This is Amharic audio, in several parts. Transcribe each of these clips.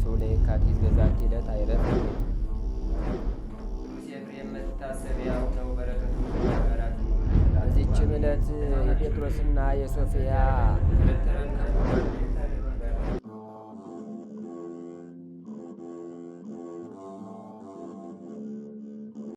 ሰሉሱ ለየካቲት በዛቲ ዕለት አይረፍ። ኤፍሬም መታሰቢያው ነው። በረከቱ ጋራት። በዚችም ዕለት የጴጥሮስና የሶፊያ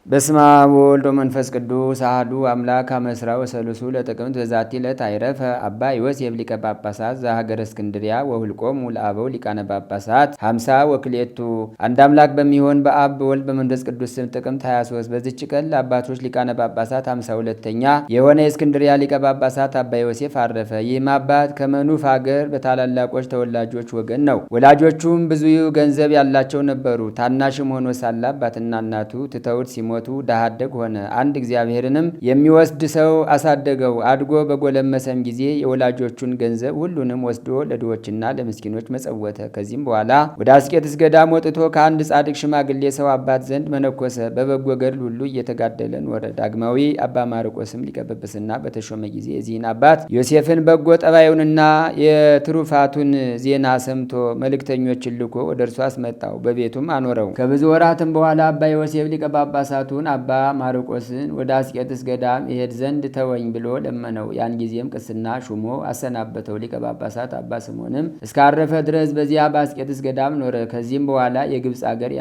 በስመ አብ ወወልድ ወመንፈስ ቅዱስ አሐዱ አምላክ አመስራ ወሰሉሱ ለጥቅምት በዛቲ ዕለት አይረፈ አባ ዮሴፍ ሊቀ ጳጳሳት ዘሀገረ እስክንድርያ ወሁልቆሙ ለአበው ሊቃነ ጳጳሳት 50 ወክሌቱ። አንድ አምላክ በሚሆን በአብ በወልድ በመንፈስ ቅዱስ ስም ጥቅምት 23 በዚች ቀን ለአባቶች ሊቃነ ጳጳሳት 52ኛ የሆነ የእስክንድርያ ሊቀ ጳጳሳት አባ ዮሴፍ አረፈ። ይህም አባት ከመኑፍ አገር በታላላቆች ተወላጆች ወገን ነው። ወላጆቹም ብዙ ገንዘብ ያላቸው ነበሩ። ታናሽም ሆኖ ሳለ አባትና እናቱ ትተውት ሲሞ ድሃ አደግ ሆነ። አንድ እግዚአብሔርንም የሚወስድ ሰው አሳደገው። አድጎ በጎለመሰም ጊዜ የወላጆቹን ገንዘብ ሁሉንም ወስዶ ለድሆችና ለምስኪኖች መጸወተ። ከዚህም በኋላ ወደ አስቄጥስ ገዳም ወጥቶ ከአንድ ጻድቅ ሽማግሌ ሰው አባት ዘንድ መነኮሰ። በበጎ ገድል ሁሉ እየተጋደለ ኖረ። ዳግማዊ አባ ማርቆስም ሊቀ ጵጵስና በተሾመ ጊዜ የዚህን አባት ዮሴፍን በጎ ጠባዩንና የትሩፋቱን ዜና ሰምቶ መልእክተኞችን ልኮ ወደ እርሱ አስመጣው። በቤቱም አኖረው። ከብዙ ወራትም በኋላ አባ ዮሴፍ ሊቀ ጳጳሳቱን አባ ማርቆስን ወደ አስቄጥስ ገዳም ይሄድ ዘንድ ተወኝ ብሎ ለመነው። ያን ጊዜም ቅስና ሹሞ አሰናበተው። ሊቀ ጳጳሳት አባ ስምዖንም እስካረፈ ድረስ በዚያ በአስቄጥስ ገዳም ኖረ። ከዚህም በኋላ የግብፅ አገር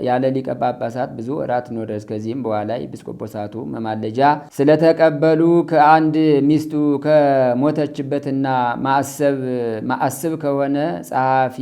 ያለ ሊቀ ጳጳሳት ብዙ ወራት ኖረ። ከዚህም በኋላ ኤጲስቆጶሳቱ መማለጃ ስለተቀበሉ ከአንድ ሚስቱ ከሞተችበትና ማዕስብ ከሆነ ጸሐፊ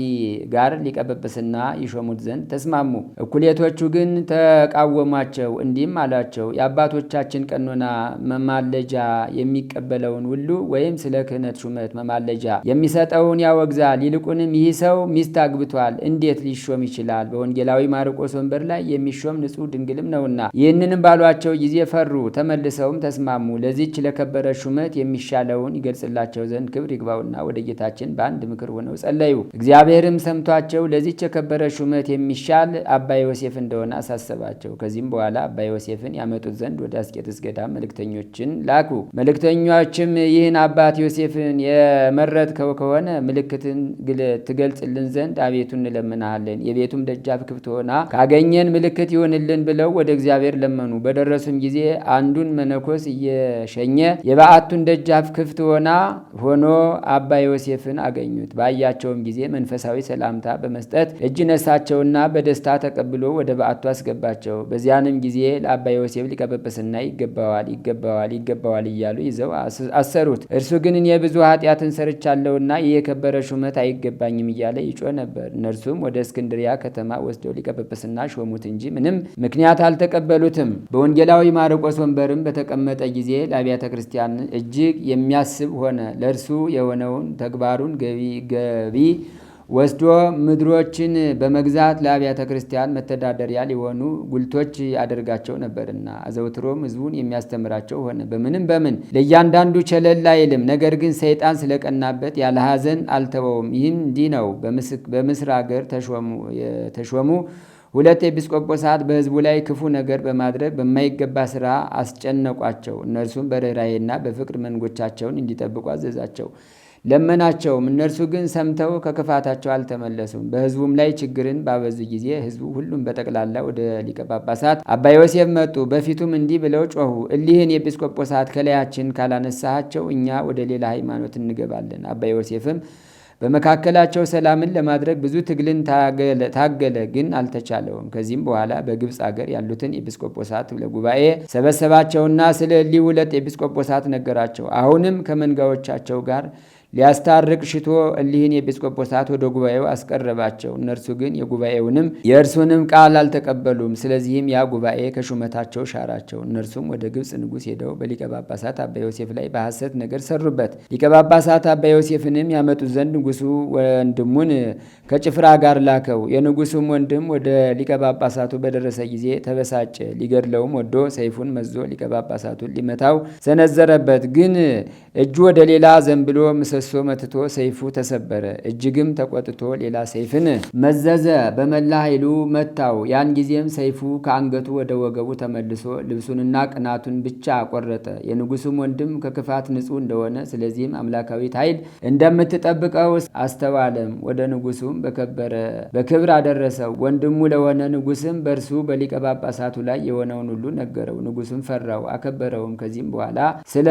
ጋር ሊቀ ጵጵስና ይሾሙት ዘንድ ተስማሙ። እኩሌቶቹ ግን ተቃወሟቸው። እንዲህም አላቸው፣ የአባቶቻችን ቀኖና መማለጃ የሚቀበለውን ሁሉ ወይም ስለ ክህነት ሹመት መማለጃ የሚሰጠውን ያወግዛል። ይልቁንም ይህ ሰው ሚስት አግብቷል፣ እንዴት ሊሾም ይችላል? በወንጌላዊ ማርቆስ ወንበር ላይ የሚሾም ንጹሕ ድንግልም ነውና። ይህንንም ባሏቸው ጊዜ ፈሩ። ተመልሰውም ተስማሙ። ለዚች ለከበረ ሹመት የሚሻለውን ይገልጽላቸው ዘንድ ክብር ይግባውና ወደ ጌታችን በአንድ ምክር ሆነው ጸለዩ። እግዚአብሔርም ሰምቷቸው ለዚች የከበረ ሹመት የሚሻል አባ ዮሴፍ እንደሆነ አሳሰባቸው። ከዚህም በኋላ አባ ዮሴፍን ያመጡት ዘንድ ወደ አስቄጥስ ገዳም መልእክተኞችን ላኩ። መልእክተኞችም ይህን አባት ዮሴፍን የመረጥከው ከሆነ ምልክትን ትገልጽልን ዘንድ አቤቱ እንለምናሃለን። የቤቱም ደጃፍ ክፍት ሆና ካገኘን ምልክት ይሆንልን ብለው ወደ እግዚአብሔር ለመኑ። በደረሱም ጊዜ አንዱን መነኮስ እየሸኘ የበዓቱን ደጃፍ ክፍት ሆኖ አባ ዮሴፍን አገኙት። ባያቸውም ጊዜ መንፈሳዊ ሰላምታ በመስጠት እጅ ነሳቸውና በደስታ ተቀብሎ ወደ በዓቱ አስገባቸው። በዚያንም ጊዜ ለአባ ዮሴፍ ሊቀ ጵጵስና ይገባዋል እያሉ ይዘው አሰሩት። እርሱ ግን እኔ ብዙ ኃጢአትን ሰርቻለሁና ይህ የከበረ ሹመት አይገባኝም እያለ ይጮህ ነበር። እነርሱም ወደ እስክንድሪያ ከተማ ወስደው ሊቀ ጵጵስና ሾሙት እንጂ ምንም ምክንያት አልተቀበሉትም። በወንጌላዊ ማርቆስ ወንበርም በተቀመጠ ጊዜ ለአብያተ ክርስቲያን እጅግ የሚያስብ ሆነ። ለእርሱ የሆነውን ተግባሩን ገቢ ወስዶ ምድሮችን በመግዛት ለአብያተ ክርስቲያን መተዳደሪያ ሊሆኑ ጉልቶች ያደርጋቸው ነበርና አዘውትሮም ሕዝቡን የሚያስተምራቸው ሆነ። በምን ለእያንዳንዱ ቸለል አይልም። ነገር ግን ሰይጣን ስለቀናበት ያለ ሐዘን አልተወውም። ይህም እንዲህ ነው። በምስር አገር የተሾሙ 2 ኤጲስቆጶሳት በሕዝቡ ላይ ክፉ ነገር በማድረግ በማይገባ ሥራ አስጨነቋቸው። እነርሱም በርኅራኄና በፍቅር መንጎቻቸውን እንዲጠብቁ አዘዛቸው፣ ለመናቸውም። እነርሱ ግን ሰምተው ከክፋታቸው አልተመለሱም። በሕዝቡም ላይ ችግርን ባበዙ ጊዜ ሕዝቡ ሁሉም በጠቅላላ ወደ ሊቀ ጳጳሳት አባ ዮሴፍ መጡ። በፊቱም እንዲህ ብለው ጮኹ፣ እሊህን ኤጲስቆጶሳት ከላያችን ካላነሳሃቸው እኛ ወደ ሌላ ሃይማኖት እንገባለን። አባ ዮሴፍም በመካከላቸው ሰላምን ለማድረግ ብዙ ትግልን ታገለ፣ ግን አልተቻለውም። ከዚህም በኋላ በግብፅ አገር ያሉትን ኤጲስቆጶሳት ለጉባኤ ሰበሰባቸውና ስለ እሊህ 2 ኤጲስቆጶሳት ነገራቸው። አሁንም ከመንጋዎቻቸው ጋር ሊያስታርቅ ሽቶ እሊህን ኤጲስቆጶሳት ወደ ጉባኤው አስቀረባቸው። እነርሱ ግን የጉባኤውንም የእርሱንም ቃል አልተቀበሉም። ስለዚህም ያ ጉባኤ ከሹመታቸው ሻራቸው። እነርሱም ወደ ግብፅ ንጉሥ ሄደው በሊቀ ጳጳሳት አባ ዮሴፍ ላይ በሐሰት ነገር ሰሩበት። ሊቀ ጳጳሳት አባ ዮሴፍንም ያመጡት ዘንድ ንጉሡ ወንድሙን ከጭፍራ ጋር ላከው። የንጉሡም ወንድም ወደ ሊቀ ጳጳሳቱ በደረሰ ጊዜ ተበሳጨ። ሊገድለውም ወዶ ሰይፉን መዞ ሊቀ ጳጳሳቱን ሊመታው ሰነዘረበት። ግን እጁ ወደ ሌላ ዘንብሎ ምሰሶ መትቶ ሰይፉ ተሰበረ። እጅግም ተቆጥቶ ሌላ ሰይፍን መዘዘ፣ በመላ ኃይሉ መታው። ያን ጊዜም ሰይፉ ከአንገቱ ወደ ወገቡ ተመልሶ ልብሱንና ቅናቱን ብቻ ቆረጠ። የንጉሱም ወንድም ከክፋት ንጹሕ እንደሆነ ስለዚህም አምላካዊት ኃይል እንደምትጠብቀው አስተዋለም። ወደ ንጉሱም በክብር አደረሰው። ወንድሙ ለሆነ ንጉስም በእርሱ በሊቀ ጳጳሳቱ ላይ የሆነውን ሁሉ ነገረው። ንጉሱም ፈራው አከበረውም። ከዚህም በኋላ ስለ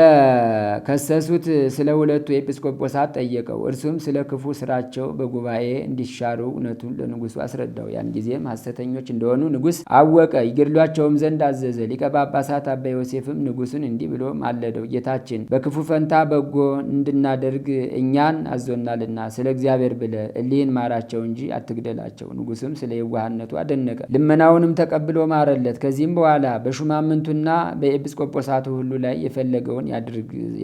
ከሰሱት ስለ ሁለቱ ኤጲስቆጶሳት ጠየቀው። እርሱም ስለ ክፉ ስራቸው በጉባኤ እንዲሻሩ እውነቱን ለንጉሱ አስረዳው። ያን ጊዜም ሐሰተኞች እንደሆኑ ንጉስ አወቀ፣ ይገድሏቸውም ዘንድ አዘዘ። ሊቀ ጳጳሳት አባ ዮሴፍም ንጉሱን እንዲህ ብሎ ማለደው። ጌታችን በክፉ ፈንታ በጎ እንድናደርግ እኛን አዞናልና ስለ እግዚአብሔር ብለ እሊህን ማራቸው እንጂ አትግደላቸው። ንጉስም ስለ የዋህነቱ አደነቀ፣ ልመናውንም ተቀብሎ ማረለት። ከዚህም በኋላ በሹማምንቱና በኤጲስቆጶሳቱ ሁሉ ላይ የፈለገውን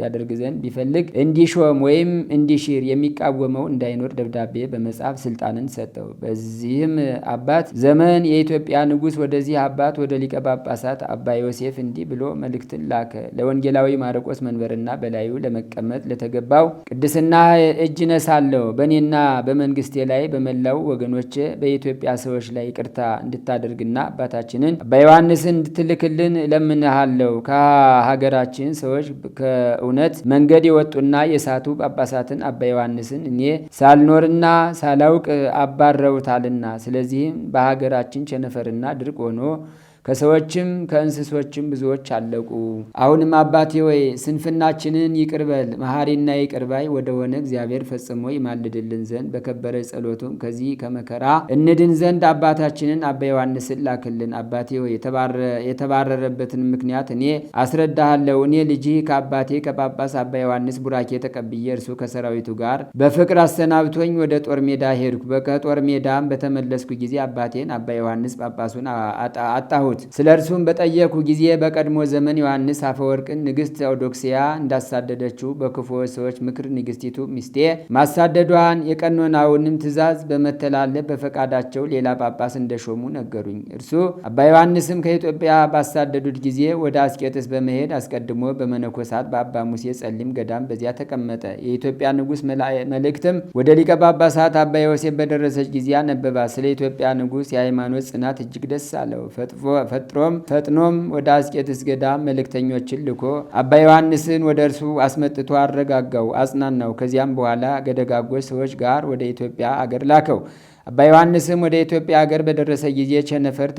ያደርግ ዘንድ ቢፈልግ እንዲሾም ወይም እንዲሽር የሚቃወመው እንዳይኖር ደብዳቤ በመጻፍ ስልጣንን ሰጠው። በዚህም አባት ዘመን የኢትዮጵያ ንጉሥ ወደዚህ አባት ወደ ሊቀ ጳጳሳት አባ ዮሴፍ እንዲህ ብሎ መልእክትን ላከ። ለወንጌላዊ ማርቆስ መንበርና በላዩ ለመቀመጥ ለተገባው ቅድስና እጅ ነሳለሁ። በእኔና በመንግስቴ ላይ በመላው ወገኖች በኢትዮጵያ ሰዎች ላይ ይቅርታ እንድታደርግና አባታችንን አባ ዮሐንስን እንድትልክልን እለምንሃለሁ። ከሀገራችን ሰዎች ከእውነት መንገድ የወጡና የሳቱ ጳጳሳትን አባ ዮሐንስን እኔ ሳልኖርና ሳላውቅ አባረውታልና ስለዚህም በሀገራችን ቸነፈርና ድርቅ ሆኖ ከሰዎችም ከእንስሶችም ብዙዎች አለቁ። አሁንም አባቴ ወይ ስንፍናችንን ይቅርበል፣ መሐሪና ይቅርባይ ወደሆነ እግዚአብሔር ፈጽሞ ይማልድልን ዘንድ በከበረ ጸሎቱም ከዚህ ከመከራ እንድን ዘንድ አባታችንን አባ ዮሐንስን ላክልን። አባቴ ወይ የተባረረበትን ምክንያት እኔ አስረዳሃለሁ። እኔ ልጅህ ከአባቴ ከጳጳስ አባ ዮሐንስ ቡራኬ ተቀብዬ እርሱ ከሰራዊቱ ጋር በፍቅር አሰናብቶኝ ወደ ጦር ሜዳ ሄድኩ። ከጦር ሜዳም በተመለስኩ ጊዜ አባቴን አባ ዮሐንስ ጳጳሱን አጣሁት። ስለ እርሱም በጠየኩ ጊዜ በቀድሞ ዘመን ዮሐንስ አፈወርቅን ንግሥት ቴዎዶክሲያ እንዳሳደደችው በክፉ ሰዎች ምክር ንግሥቲቱ ሚስቴ ማሳደዷን የቀኖናውንም ትእዛዝ በመተላለፍ በፈቃዳቸው ሌላ ጳጳስ እንደሾሙ ነገሩኝ። እርሱ አባ ዮሐንስም ከኢትዮጵያ ባሳደዱት ጊዜ ወደ አስቄጥስ በመሄድ አስቀድሞ በመነኮሳት በአባ ሙሴ ጸሊም ገዳም በዚያ ተቀመጠ። የኢትዮጵያ ንጉሥ መልእክትም ወደ ሊቀ ጳጳሳት አባ ዮሴፍ በደረሰች ጊዜ አነበባ። ስለ ኢትዮጵያ ንጉሥ የሃይማኖት ጽናት እጅግ ደስ አለው። ፈጥኖም ወደ አስቄጥስ ገዳም መልእክተኞችን ልኮ አባ ዮሐንስን ወደ እርሱ አስመጥቶ አረጋጋው፣ አጽናናው። ከዚያም በኋላ ከደጋጎች ሰዎች ጋር ወደ ኢትዮጵያ አገር ላከው። አባ ዮሐንስም ወደ ኢትዮጵያ አገር በደረሰ ጊዜ ቸነፈር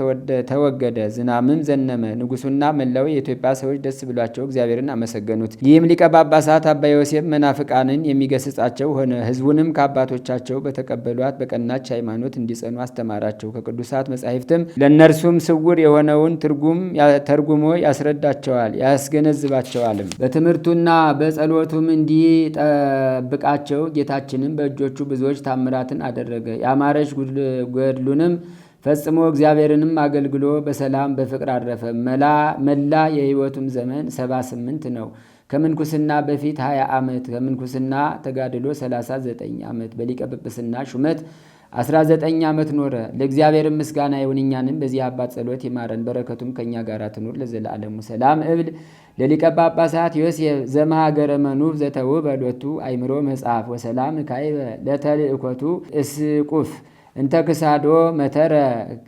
ተወገደ፣ ዝናምም ዘነመ። ንጉሱና መላው የኢትዮጵያ ሰዎች ደስ ብሏቸው እግዚአብሔርን አመሰገኑት። ይህም ሊቀ ጳጳሳት አባ ዮሴፍ መናፍቃንን የሚገስጻቸው ሆነ። ሕዝቡንም ከአባቶቻቸው በተቀበሏት በቀናች ሃይማኖት እንዲጸኑ አስተማራቸው። ከቅዱሳት መጻሕፍትም ለእነርሱም ስውር የሆነውን ተርጉሞ ያስረዳቸዋል ያስገነዝባቸዋልም። በትምህርቱና በጸሎቱም እንዲጠብቃቸው ጌታችንም በእጆቹ ብዙዎች ታምራትን አደረገ። ያማረች ገድሉንም ፈጽሞ እግዚአብሔርንም አገልግሎ በሰላም በፍቅር አረፈ። መላ የሕይወቱም ዘመን 78 ነው። ከምንኩስና በፊት 20 ዓመት፣ ከምንኩስና ተጋድሎ 39 ዓመት፣ በሊቀ ጵጵስና ሹመት 19 ዓመት ኖረ። ለእግዚአብሔር ምስጋና ይሁን፣ እኛንም በዚህ አባት ጸሎት ይማረን፣ በረከቱም ከእኛ ጋር ትኑር ለዘላለሙ። ሰላም እብል ለሊቀ ጳጳሳት ዮሴፍ ዘመሃገረ መኑፍ ዘተውበ ሎቱ አይምሮ መጽሐፍ ወሰላም ካይበ ለተልእኮቱ እስቁፍ እንተ ክሳዶ መተረ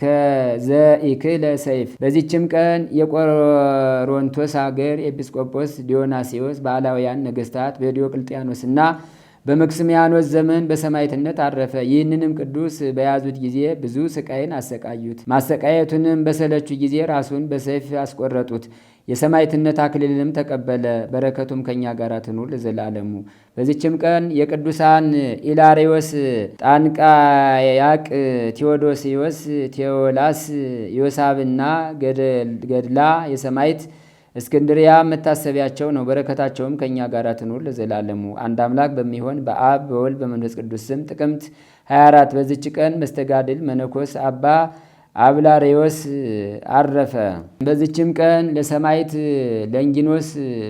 ከዘኢክለ ሰይፍ። በዚችም ቀን የቆሮንቶስ ሀገር ኤጲስቆጶስ ዲዮናስዮስ በአላውያን ነገስታት በዲዮቅልጥያኖስና በመክስሚያኖስ ዘመን በሰማዕትነት አረፈ። ይህንንም ቅዱስ በያዙት ጊዜ ብዙ ስቃይን አሰቃዩት። ማሰቃየቱንም በሰለቹ ጊዜ ራሱን በሰይፍ አስቆረጡት። የሰማዕትነት አክሊልንም ተቀበለ። በረከቱም ከኛ ጋር ትኑር ለዘላለሙ። በዚችም ቀን የቅዱሳን ኢላሪዮስ፣ ጣንቃያቅ፣ ቴዎዶሲዮስ፣ ቴዎላስ፣ ዮሳብና ገድላ የሰማዕት እስክንድሪያ መታሰቢያቸው ነው። በረከታቸውም ከእኛ ጋር ትኑር ለዘላለሙ። አንድ አምላክ በሚሆን በአብ በወልድ በመንፈስ ቅዱስ ስም ጥቅምት 24 በዚች ቀን መስተጋድል መነኮስ አባ አብላሬዎስ አረፈ። በዚችም ቀን ለሰማዕት ለንጊኖስ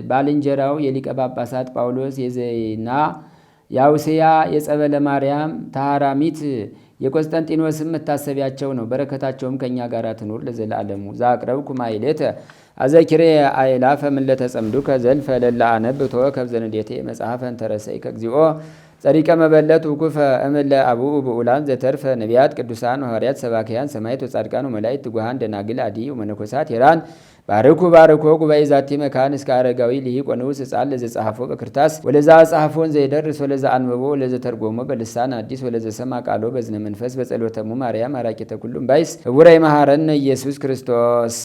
ባልንጀራው የሊቀ ጳጳሳት ጳውሎስ የዘይና የአውስያ የጸበለ ማርያም ታሃራሚት የቆስጠንጢኖስም መታሰቢያቸው ነው። በረከታቸውም ከእኛ ጋር ትኑር ለዘላለሙ። ዘአቅረብኩ ማሕሌተ አዘኪሬ አእላፈ እምእለ ተጸምዱከ ዘልፈ ለእለ አነብብ ተወከፍ ዘንዴቴ መጽሐፈ እንተረሰይከ እግዚኦ ጸሪቀ መበለት ውኩፈ እምእለ አቡኡ ብኡላን ዘተርፈ ነቢያት ቅዱሳን ሐዋርያት ሰባክያን ሰማዕታት ወጻድቃን ወመላእክት ትጉሃን ደናግል አዲ ወመነኮሳት ሄራን ባርኩ ባርኮ ጉባኤ ዛቲ መካን እስከ አረጋዊ ሊቅ ወንዑስ ሕፃን ለዘጸሐፎ በክርታስ ወለዛ ጻሐፎን ዘይደርስ ወለዛ አንብቦ ወለዘ ተርጎሞ በልሳን አዲስ ወለዘ ሰማ ቃሎ በዝነ መንፈስ በጸሎተሙ ማርያም አራቂተ ኩሉም ባይስ ህቡረ ይመሐረነ ኢየሱስ ክርስቶስ።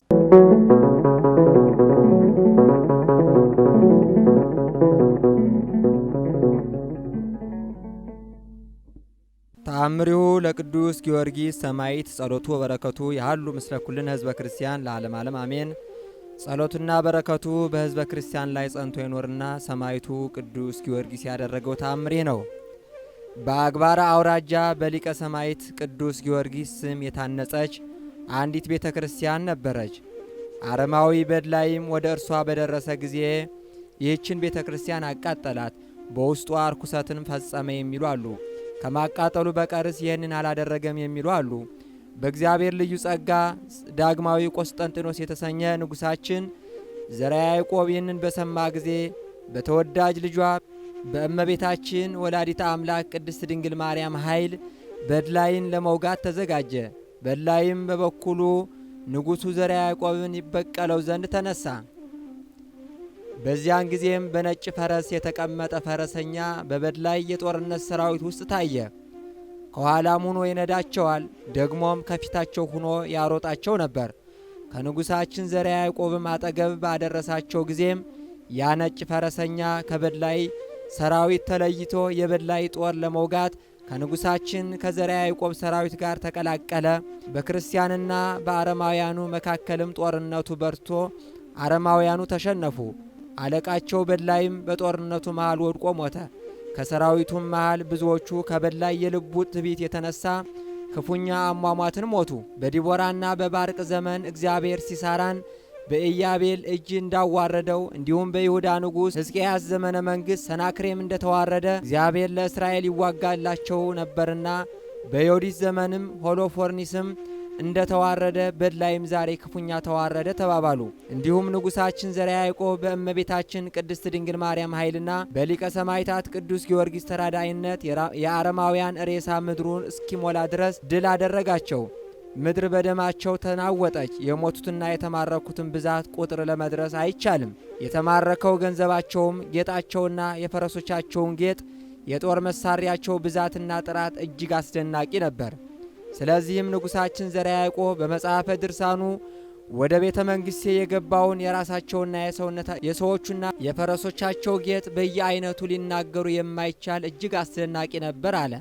ተአምሪሁ ለቅዱስ ጊዮርጊስ ሰማዕት ጸሎቱ ወበረከቱ ያህሉ ምስለ ኩልነ ህዝበ ክርስቲያን ለዓለም ዓለም አሜን። ጸሎቱና በረከቱ በህዝበ ክርስቲያን ላይ ጸንቶ ይኖርና ሰማዕቱ ቅዱስ ጊዮርጊስ ያደረገው ተአምሪ ነው። በአግባራ አውራጃ በሊቀ ሰማዕት ቅዱስ ጊዮርጊስ ስም የታነጸች አንዲት ቤተ ክርስቲያን ነበረች። አረማዊ በድላይም ወደ እርሷ በደረሰ ጊዜ ይህችን ቤተ ክርስቲያን አቃጠላት፣ በውስጧ ርኩሰትን ፈጸመ የሚሉ አሉ። ከማቃጠሉ በቀርስ ይህንን አላደረገም የሚሉ አሉ። በእግዚአብሔር ልዩ ጸጋ ዳግማዊ ቆስጠንጢኖስ የተሰኘ ንጉሳችን ዘርዓ ያዕቆብ ይህንን በሰማ ጊዜ በተወዳጅ ልጇ በእመቤታችን ወላዲተ አምላክ ቅድስት ድንግል ማርያም ኃይል በድላይን ለመውጋት ተዘጋጀ። በድላይም በበኩሉ ንጉሡ ዘርዓ ያዕቆብን ይበቀለው ዘንድ ተነሳ። በዚያን ጊዜም በነጭ ፈረስ የተቀመጠ ፈረሰኛ በበድላይ የጦርነት ሰራዊት ውስጥ ታየ። ከኋላም ሆኖ ይነዳቸዋል፣ ደግሞም ከፊታቸው ሆኖ ያሮጣቸው ነበር። ከንጉሳችን ዘርዓ ያዕቆብም አጠገብ ባደረሳቸው ጊዜም ያ ነጭ ፈረሰኛ ከበድላይ ሰራዊት ተለይቶ የበድላይ ጦር ለመውጋት ከንጉሳችን ከዘርዓ ያዕቆብ ሰራዊት ጋር ተቀላቀለ። በክርስቲያንና በአረማውያኑ መካከልም ጦርነቱ በርቶ አረማውያኑ ተሸነፉ። አለቃቸው በድላይም በጦርነቱ መሃል ወድቆ ሞተ። ከሰራዊቱም መሃል ብዙዎቹ ከበድላይ የልቡ ትዕቢት የተነሳ ክፉኛ አሟሟትን ሞቱ። በዲቦራና በባርቅ ዘመን እግዚአብሔር ሲሳራን በኢያቤል እጅ እንዳዋረደው እንዲሁም በይሁዳ ንጉሥ ሕዝቅያስ ዘመነ መንግሥት ሰናክሬም እንደተዋረደ እግዚአብሔር ለእስራኤል ይዋጋላቸው ነበርና በዮዲት ዘመንም ሆሎፎርኒስም እንደተዋረደ በድላይም ዛሬ ክፉኛ ተዋረደ ተባባሉ። እንዲሁም ንጉሳችን ዘርዓ ያዕቆብ በእመቤታችን ቅድስት ድንግል ማርያም ኃይልና በሊቀ ሰማዕታት ቅዱስ ጊዮርጊስ ተራዳይነት የአረማውያን ሬሳ ምድሩን እስኪሞላ ድረስ ድል አደረጋቸው። ምድር በደማቸው ተናወጠች። የሞቱትና የተማረኩትን ብዛት ቁጥር ለመድረስ አይቻልም። የተማረከው ገንዘባቸውም ጌጣቸውና የፈረሶቻቸውን ጌጥ የጦር መሳሪያቸው ብዛትና ጥራት እጅግ አስደናቂ ነበር። ስለዚህም ንጉሳችን ዘርዓ ያዕቆብ በመጽሐፈ ድርሳኑ ወደ ቤተ መንግሥቴ የገባውን የራሳቸውና የሰዎቹና የፈረሶቻቸው ጌጥ በየአይነቱ ሊናገሩ የማይቻል እጅግ አስደናቂ ነበር አለ።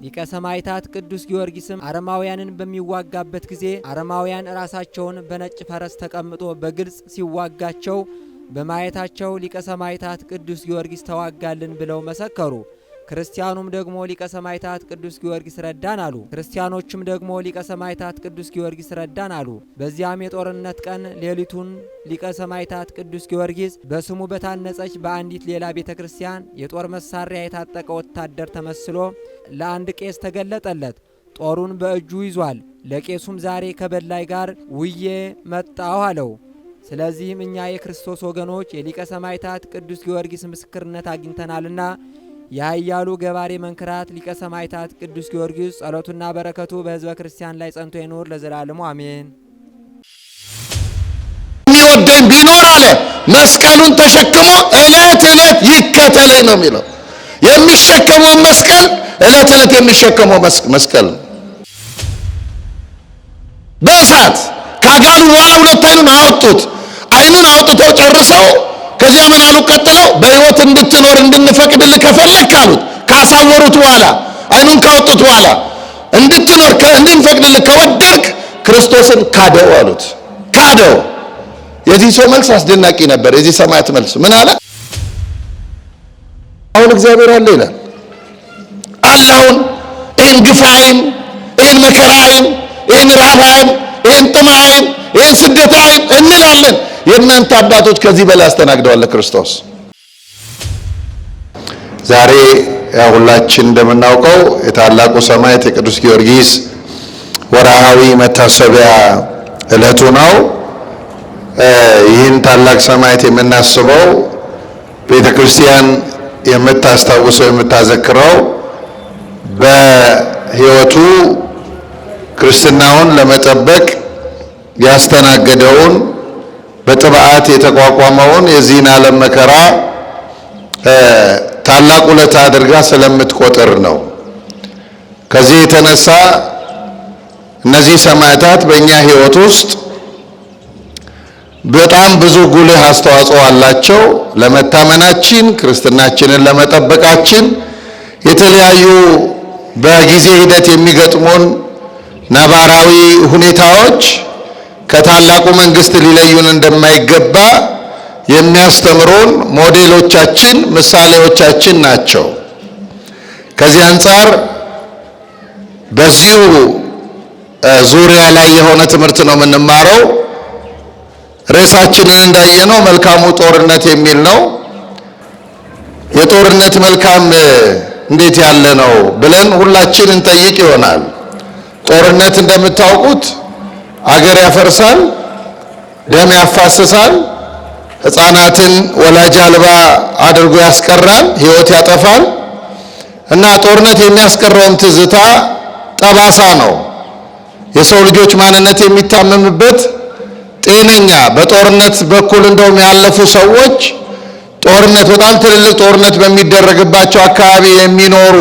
ሊቀ ሰማዕታት ቅዱስ ጊዮርጊስም አረማውያንን በሚዋጋበት ጊዜ አረማውያን ራሳቸውን በነጭ ፈረስ ተቀምጦ በግልጽ ሲዋጋቸው በማየታቸው ሊቀ ሰማዕታት ቅዱስ ጊዮርጊስ ተዋጋልን ብለው መሰከሩ። ክርስቲያኑም ደግሞ ሊቀ ሰማዕታት ቅዱስ ጊዮርጊስ ረዳን አሉ። ክርስቲያኖችም ደግሞ ሊቀ ሰማዕታት ቅዱስ ጊዮርጊስ ረዳን አሉ። በዚያም የጦርነት ቀን ሌሊቱን ሊቀ ሰማዕታት ቅዱስ ጊዮርጊስ በስሙ በታነጸች በአንዲት ሌላ ቤተ ክርስቲያን የጦር መሳሪያ የታጠቀ ወታደር ተመስሎ ለአንድ ቄስ ተገለጠለት። ጦሩን በእጁ ይዟል። ለቄሱም ዛሬ ከበድላይ ጋር ውዬ መጣሁ አለው። ስለዚህም እኛ የክርስቶስ ወገኖች የሊቀ ሰማዕታት ቅዱስ ጊዮርጊስ ምስክርነት አግኝተናልና የኃያሉ ገባሬ መንክራት ሊቀ ሰማዕታት ቅዱስ ጊዮርጊስ ጸሎቱና በረከቱ በሕዝበ ክርስቲያን ላይ ጸንቶ ይኑር ለዘላለሙ አሜን። የሚወደኝ ቢኖር አለ መስቀሉን ተሸክሞ ዕለት ዕለት ይከተለኝ ነው የሚለው። የሚሸከመው መስቀል ዕለት ዕለት የሚሸከመው መስቀል ነው። በእሳት ካጋሉ በኋላ ሁለት አይኑን አወጡት። አይኑን አውጥተው ጨርሰው ከዚያ ምን አሉ? ቀጥለው በሕይወት እንድትኖር እንድንፈቅድልህ ከፈለክ አሉት። ካሳወሩት በኋላ አይኑን ካወጡት በኋላ እንድትኖር እንድንፈቅድልህ ከወደድክ ክርስቶስን ካደው አሉት። ካደው። የዚህ ሰው መልስ አስደናቂ ነበር። የዚህ ሰማዕት መልስ ምን አለ? አሁን እግዚአብሔር አለ ይላል። አላውን ይህን ግፋይን፣ ይህን መከራይን፣ ይህን ረሃባይን፣ ይህን ጥማይን፣ ይህን ስደታይን እንላለን። የእናንተ አባቶች ከዚህ በላይ አስተናግደዋል ክርስቶስ። ዛሬ ሁላችን እንደምናውቀው የታላቁ ሰማዕት የቅዱስ ጊዮርጊስ ወርሃዊ መታሰቢያ ዕለቱ ነው። ይህን ታላቅ ሰማዕት የምናስበው ቤተክርስቲያን የምታስታውሰው የምታዘክረው በሕይወቱ ክርስትናውን ለመጠበቅ ያስተናገደውን በጥብዓት የተቋቋመውን የዚህን ዓለም መከራ ታላቅ ውለታ አድርጋ ስለምትቆጥር ነው። ከዚህ የተነሳ እነዚህ ሰማዕታት በእኛ ሕይወት ውስጥ በጣም ብዙ ጉልህ አስተዋጽኦ አላቸው። ለመታመናችን፣ ክርስትናችንን ለመጠበቃችን የተለያዩ በጊዜ ሂደት የሚገጥሙን ነባራዊ ሁኔታዎች ከታላቁ መንግስት ሊለዩን እንደማይገባ የሚያስተምሩን ሞዴሎቻችን፣ ምሳሌዎቻችን ናቸው። ከዚህ አንጻር በዚሁ ዙሪያ ላይ የሆነ ትምህርት ነው የምንማረው። ርዕሳችንን እንዳየነው መልካሙ ጦርነት የሚል ነው። የጦርነት መልካም እንዴት ያለ ነው ብለን ሁላችን እንጠይቅ ይሆናል። ጦርነት እንደምታውቁት አገር ያፈርሳል፣ ደም ያፋስሳል፣ ሕፃናትን ወላጅ አልባ አድርጎ ያስቀራል፣ ሕይወት ያጠፋል እና ጦርነት የሚያስቀረውም ትዝታ ጠባሳ ነው። የሰው ልጆች ማንነት የሚታመምበት ጤነኛ በጦርነት በኩል እንደውም ያለፉ ሰዎች ጦርነት በጣም ትልልቅ ጦርነት በሚደረግባቸው አካባቢ የሚኖሩ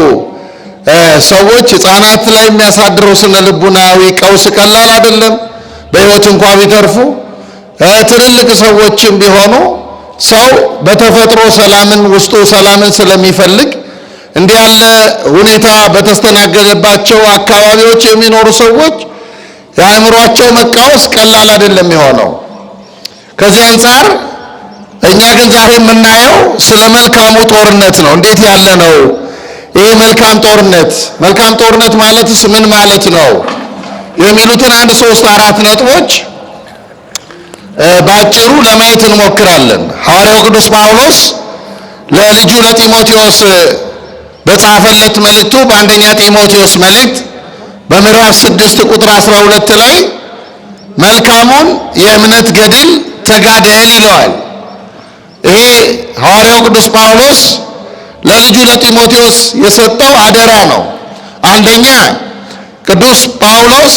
ሰዎች ሕፃናት ላይ የሚያሳድረው ስነ ልቡናዊ ቀውስ ቀላል አይደለም። በሕይወት እንኳ ቢተርፉ ትልልቅ ሰዎችም ቢሆኑ ሰው በተፈጥሮ ሰላምን ውስጡ ሰላምን ስለሚፈልግ እንዲህ ያለ ሁኔታ በተስተናገደባቸው አካባቢዎች የሚኖሩ ሰዎች የአእምሯቸው መቃወስ ቀላል አይደለም የሆነው። ከዚህ አንጻር እኛ ግን ዛሬ የምናየው ስለ መልካሙ ጦርነት ነው። እንዴት ያለ ነው ይሄ መልካም ጦርነት? መልካም ጦርነት ማለትስ ምን ማለት ነው የሚሉትን 1 3 4 ነጥቦች በአጭሩ ለማየት እንሞክራለን። ሐዋርያው ቅዱስ ጳውሎስ ለልጁ ለጢሞቴዎስ በጻፈለት መልእክቱ በአንደኛ ጢሞቴዎስ መልእክት በምዕራፍ 6 ቁጥር 12 ላይ መልካሙን የእምነት ገድል ተጋደል ይለዋል። ይሄ ሐዋርያው ቅዱስ ጳውሎስ ለልጁ ለጢሞቴዎስ የሰጠው አደራ ነው። አንደኛ ቅዱስ ጳውሎስ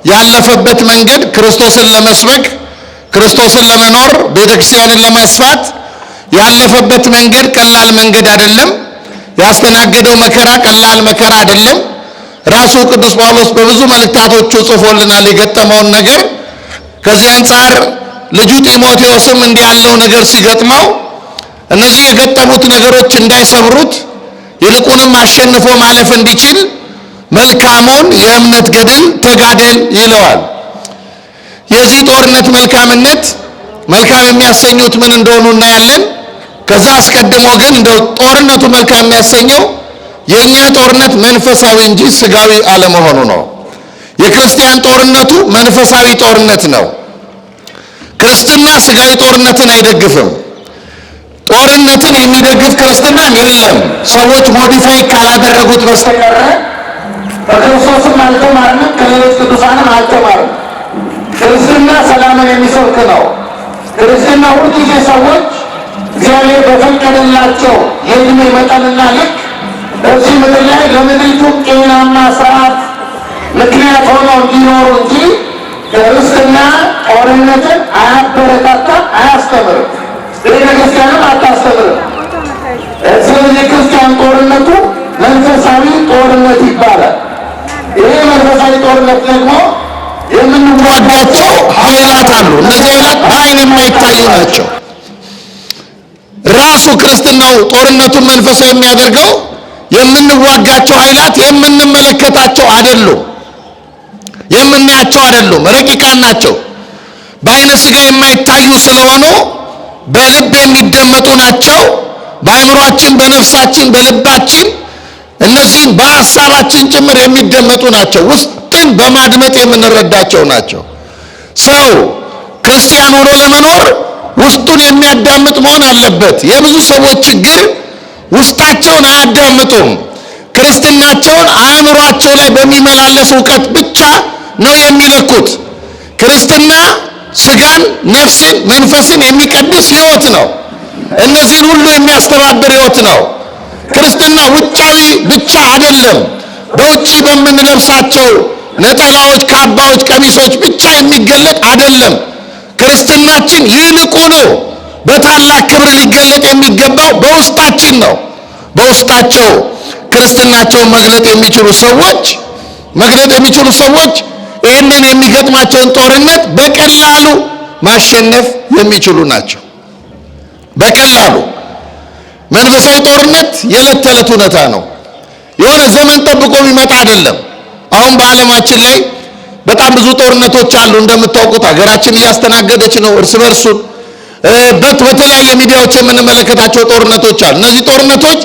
ያለፈበት መንገድ ክርስቶስን ለመስበክ፣ ክርስቶስን ለመኖር፣ ቤተክርስቲያንን ለማስፋት ያለፈበት መንገድ ቀላል መንገድ አይደለም። ያስተናገደው መከራ ቀላል መከራ አይደለም። ራሱ ቅዱስ ጳውሎስ በብዙ መልእክታቶቹ ጽፎልናል የገጠመውን ነገር። ከዚህ አንጻር ልጁ ጢሞቴዎስም እንዲህ ያለው ነገር ሲገጥመው እነዚህ የገጠሙት ነገሮች እንዳይሰብሩት ይልቁንም አሸንፎ ማለፍ እንዲችል መልካሙን የእምነት ገድል ተጋደል ይለዋል። የዚህ ጦርነት መልካምነት መልካም የሚያሰኙት ምን እንደሆኑ እናያለን። ከዛ አስቀድሞ ግን እንደው ጦርነቱ መልካም የሚያሰኘው የእኛ ጦርነት መንፈሳዊ እንጂ ስጋዊ አለመሆኑ ነው። የክርስቲያን ጦርነቱ መንፈሳዊ ጦርነት ነው። ክርስትና ስጋዊ ጦርነትን አይደግፍም። ጦርነትን የሚደግፍ ክርስትና የለም። ሰዎች ሞዲፋይ ካላደረጉት በስተቀር በክርስቶስም አልተማርንም፣ ከሌሎች ቅዱሳንም አልተማርንም። ክርስትና ሰላምን የሚሰብክ ነው። ክርስትና ሁልጊዜ ሰዎች እግዚአብሔር በፈቀደላቸው የዕድሜ መጠንና ልክ በዚህ ምድር ላይ ለምድሪቱ ጤናማ ስርዓት ምክንያት ሆነው እንዲኖሩ እንጂ ክርስትና ጦርነትን አያበረታታም፣ አያስተምርም። ቤተክርስቲያንም አታስተምርም። ስለዚህ የክርስቲያን ጦርነቱ መንፈሳዊ ጦርነት ይባላል። ይሄ መንፈሳዊ ጦርነት ደግሞ የምንዋጋቸው ኃይላት አሉ። እነዚህ ኃይላት በዓይን የማይታዩ ናቸው። ራሱ ክርስትናው ጦርነቱን መንፈሳዊ የሚያደርገው የምንዋጋቸው ኃይላት የምንመለከታቸው አይደሉም፣ የምናያቸው አይደሉም፣ ረቂቃን ናቸው። በዓይነ ሥጋ የማይታዩ ስለሆኑ በልብ የሚደመጡ ናቸው። በአእምሯችን፣ በነፍሳችን፣ በልባችን እነዚህን በሀሳባችን ጭምር የሚደመጡ ናቸው። ውስጥን በማድመጥ የምንረዳቸው ናቸው። ሰው ክርስቲያን ሆኖ ለመኖር ውስጡን የሚያዳምጥ መሆን አለበት። የብዙ ሰዎች ችግር ውስጣቸውን አያዳምጡም። ክርስትናቸውን አእምሯቸው ላይ በሚመላለስ እውቀት ብቻ ነው የሚለኩት። ክርስትና ስጋን፣ ነፍስን፣ መንፈስን የሚቀድስ ሕይወት ነው። እነዚህን ሁሉ የሚያስተባብር ሕይወት ነው። ክርስትና ውጫዊ ብቻ አይደለም። በውጪ በምንለብሳቸው ነጠላዎች፣ ካባዎች፣ ቀሚሶች ብቻ የሚገለጥ አይደለም። ክርስትናችን ይልቁኑ በታላቅ ክብር ሊገለጥ የሚገባው በውስጣችን ነው። በውስጣቸው ክርስትናቸውን መግለጥ የሚችሉ ሰዎች ይህንን የሚገጥማቸውን ጦርነት በቀላሉ ማሸነፍ የሚችሉ ናቸው። በቀላሉ መንፈሳዊ ጦርነት የዕለት ተዕለት እውነታ ነው። የሆነ ዘመን ጠብቆ የሚመጣ አይደለም። አሁን በዓለማችን ላይ በጣም ብዙ ጦርነቶች አሉ። እንደምታውቁት ሀገራችን እያስተናገደች ነው እርስ በርሱን። በተለያየ ሚዲያዎች የምንመለከታቸው ጦርነቶች አሉ። እነዚህ ጦርነቶች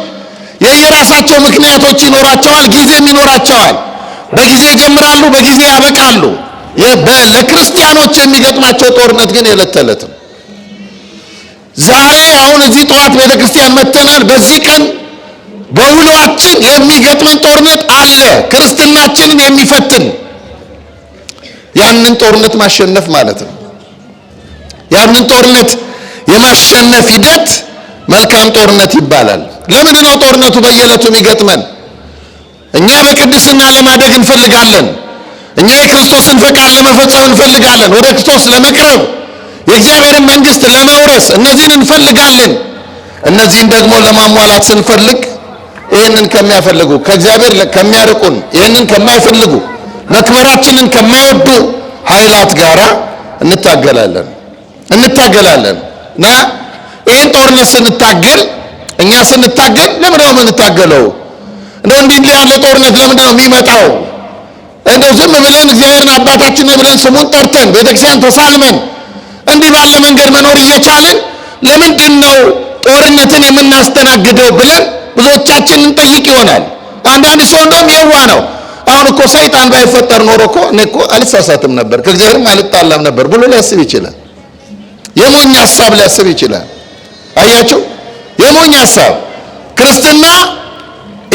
የየራሳቸው ምክንያቶች ይኖራቸዋል፣ ጊዜም ይኖራቸዋል። በጊዜ ይጀምራሉ፣ በጊዜ ያበቃሉ። ለክርስቲያኖች የሚገጥማቸው ጦርነት ግን የዕለት ተዕለት ነው። ዛሬ አሁን እዚህ ጠዋት ቤተክርስቲያን መጥተናል። በዚህ ቀን በውሏችን የሚገጥመን ጦርነት አለ፣ ክርስትናችንን የሚፈትን። ያንን ጦርነት ማሸነፍ ማለት ነው። ያንን ጦርነት የማሸነፍ ሂደት መልካም ጦርነት ይባላል። ለምንድን ነው ጦርነቱ በየዕለቱ የሚገጥመን? እኛ በቅድስና ለማደግ እንፈልጋለን። እኛ የክርስቶስን ፈቃድ ለመፈጸም እንፈልጋለን። ወደ ክርስቶስ ለመቅረብ፣ የእግዚአብሔርን መንግስት ለመውረስ እነዚህን እንፈልጋለን። እነዚህን ደግሞ ለማሟላት ስንፈልግ ይህንን ከሚያፈልጉ ከእግዚአብሔር ከሚያርቁን ይህንን ከማይፈልጉ መክበራችንን ከማይወዱ ኃይላት ጋራ እንታገላለን እና ይህን ጦርነት ስንታገል ለምንድን ነው የምንታገለው? እንደው እንዲህ ያለ ጦርነት ለምንድን ነው የሚመጣው? እንደው ዝም ብለን እግዚአብሔርን አባታችን ብለን ስሙን ጠርተን ቤተክርስቲያን ተሳልመን እንዲህ ባለ መንገድ መኖር እየቻልን ለምንድን ነው ጦርነትን የምናስተናግደው ብለን ብዙዎቻችን እንጠይቅ ይሆናል። አንዳንድ ሰው እንደውም የዋ ነው። አሁን እኮ ሰይጣን ባይፈጠር ኖሮ እኮ እኔ እኮ አልሳሳትም ነበር፣ ከእግዚአብሔርም አልጣላም ነበር ብሎ ሊያስብ ይችላል። የሞኝ ሐሳብ ሊያስብ ይችላል። አያችሁ፣ የሞኝ ሐሳብ። ክርስትና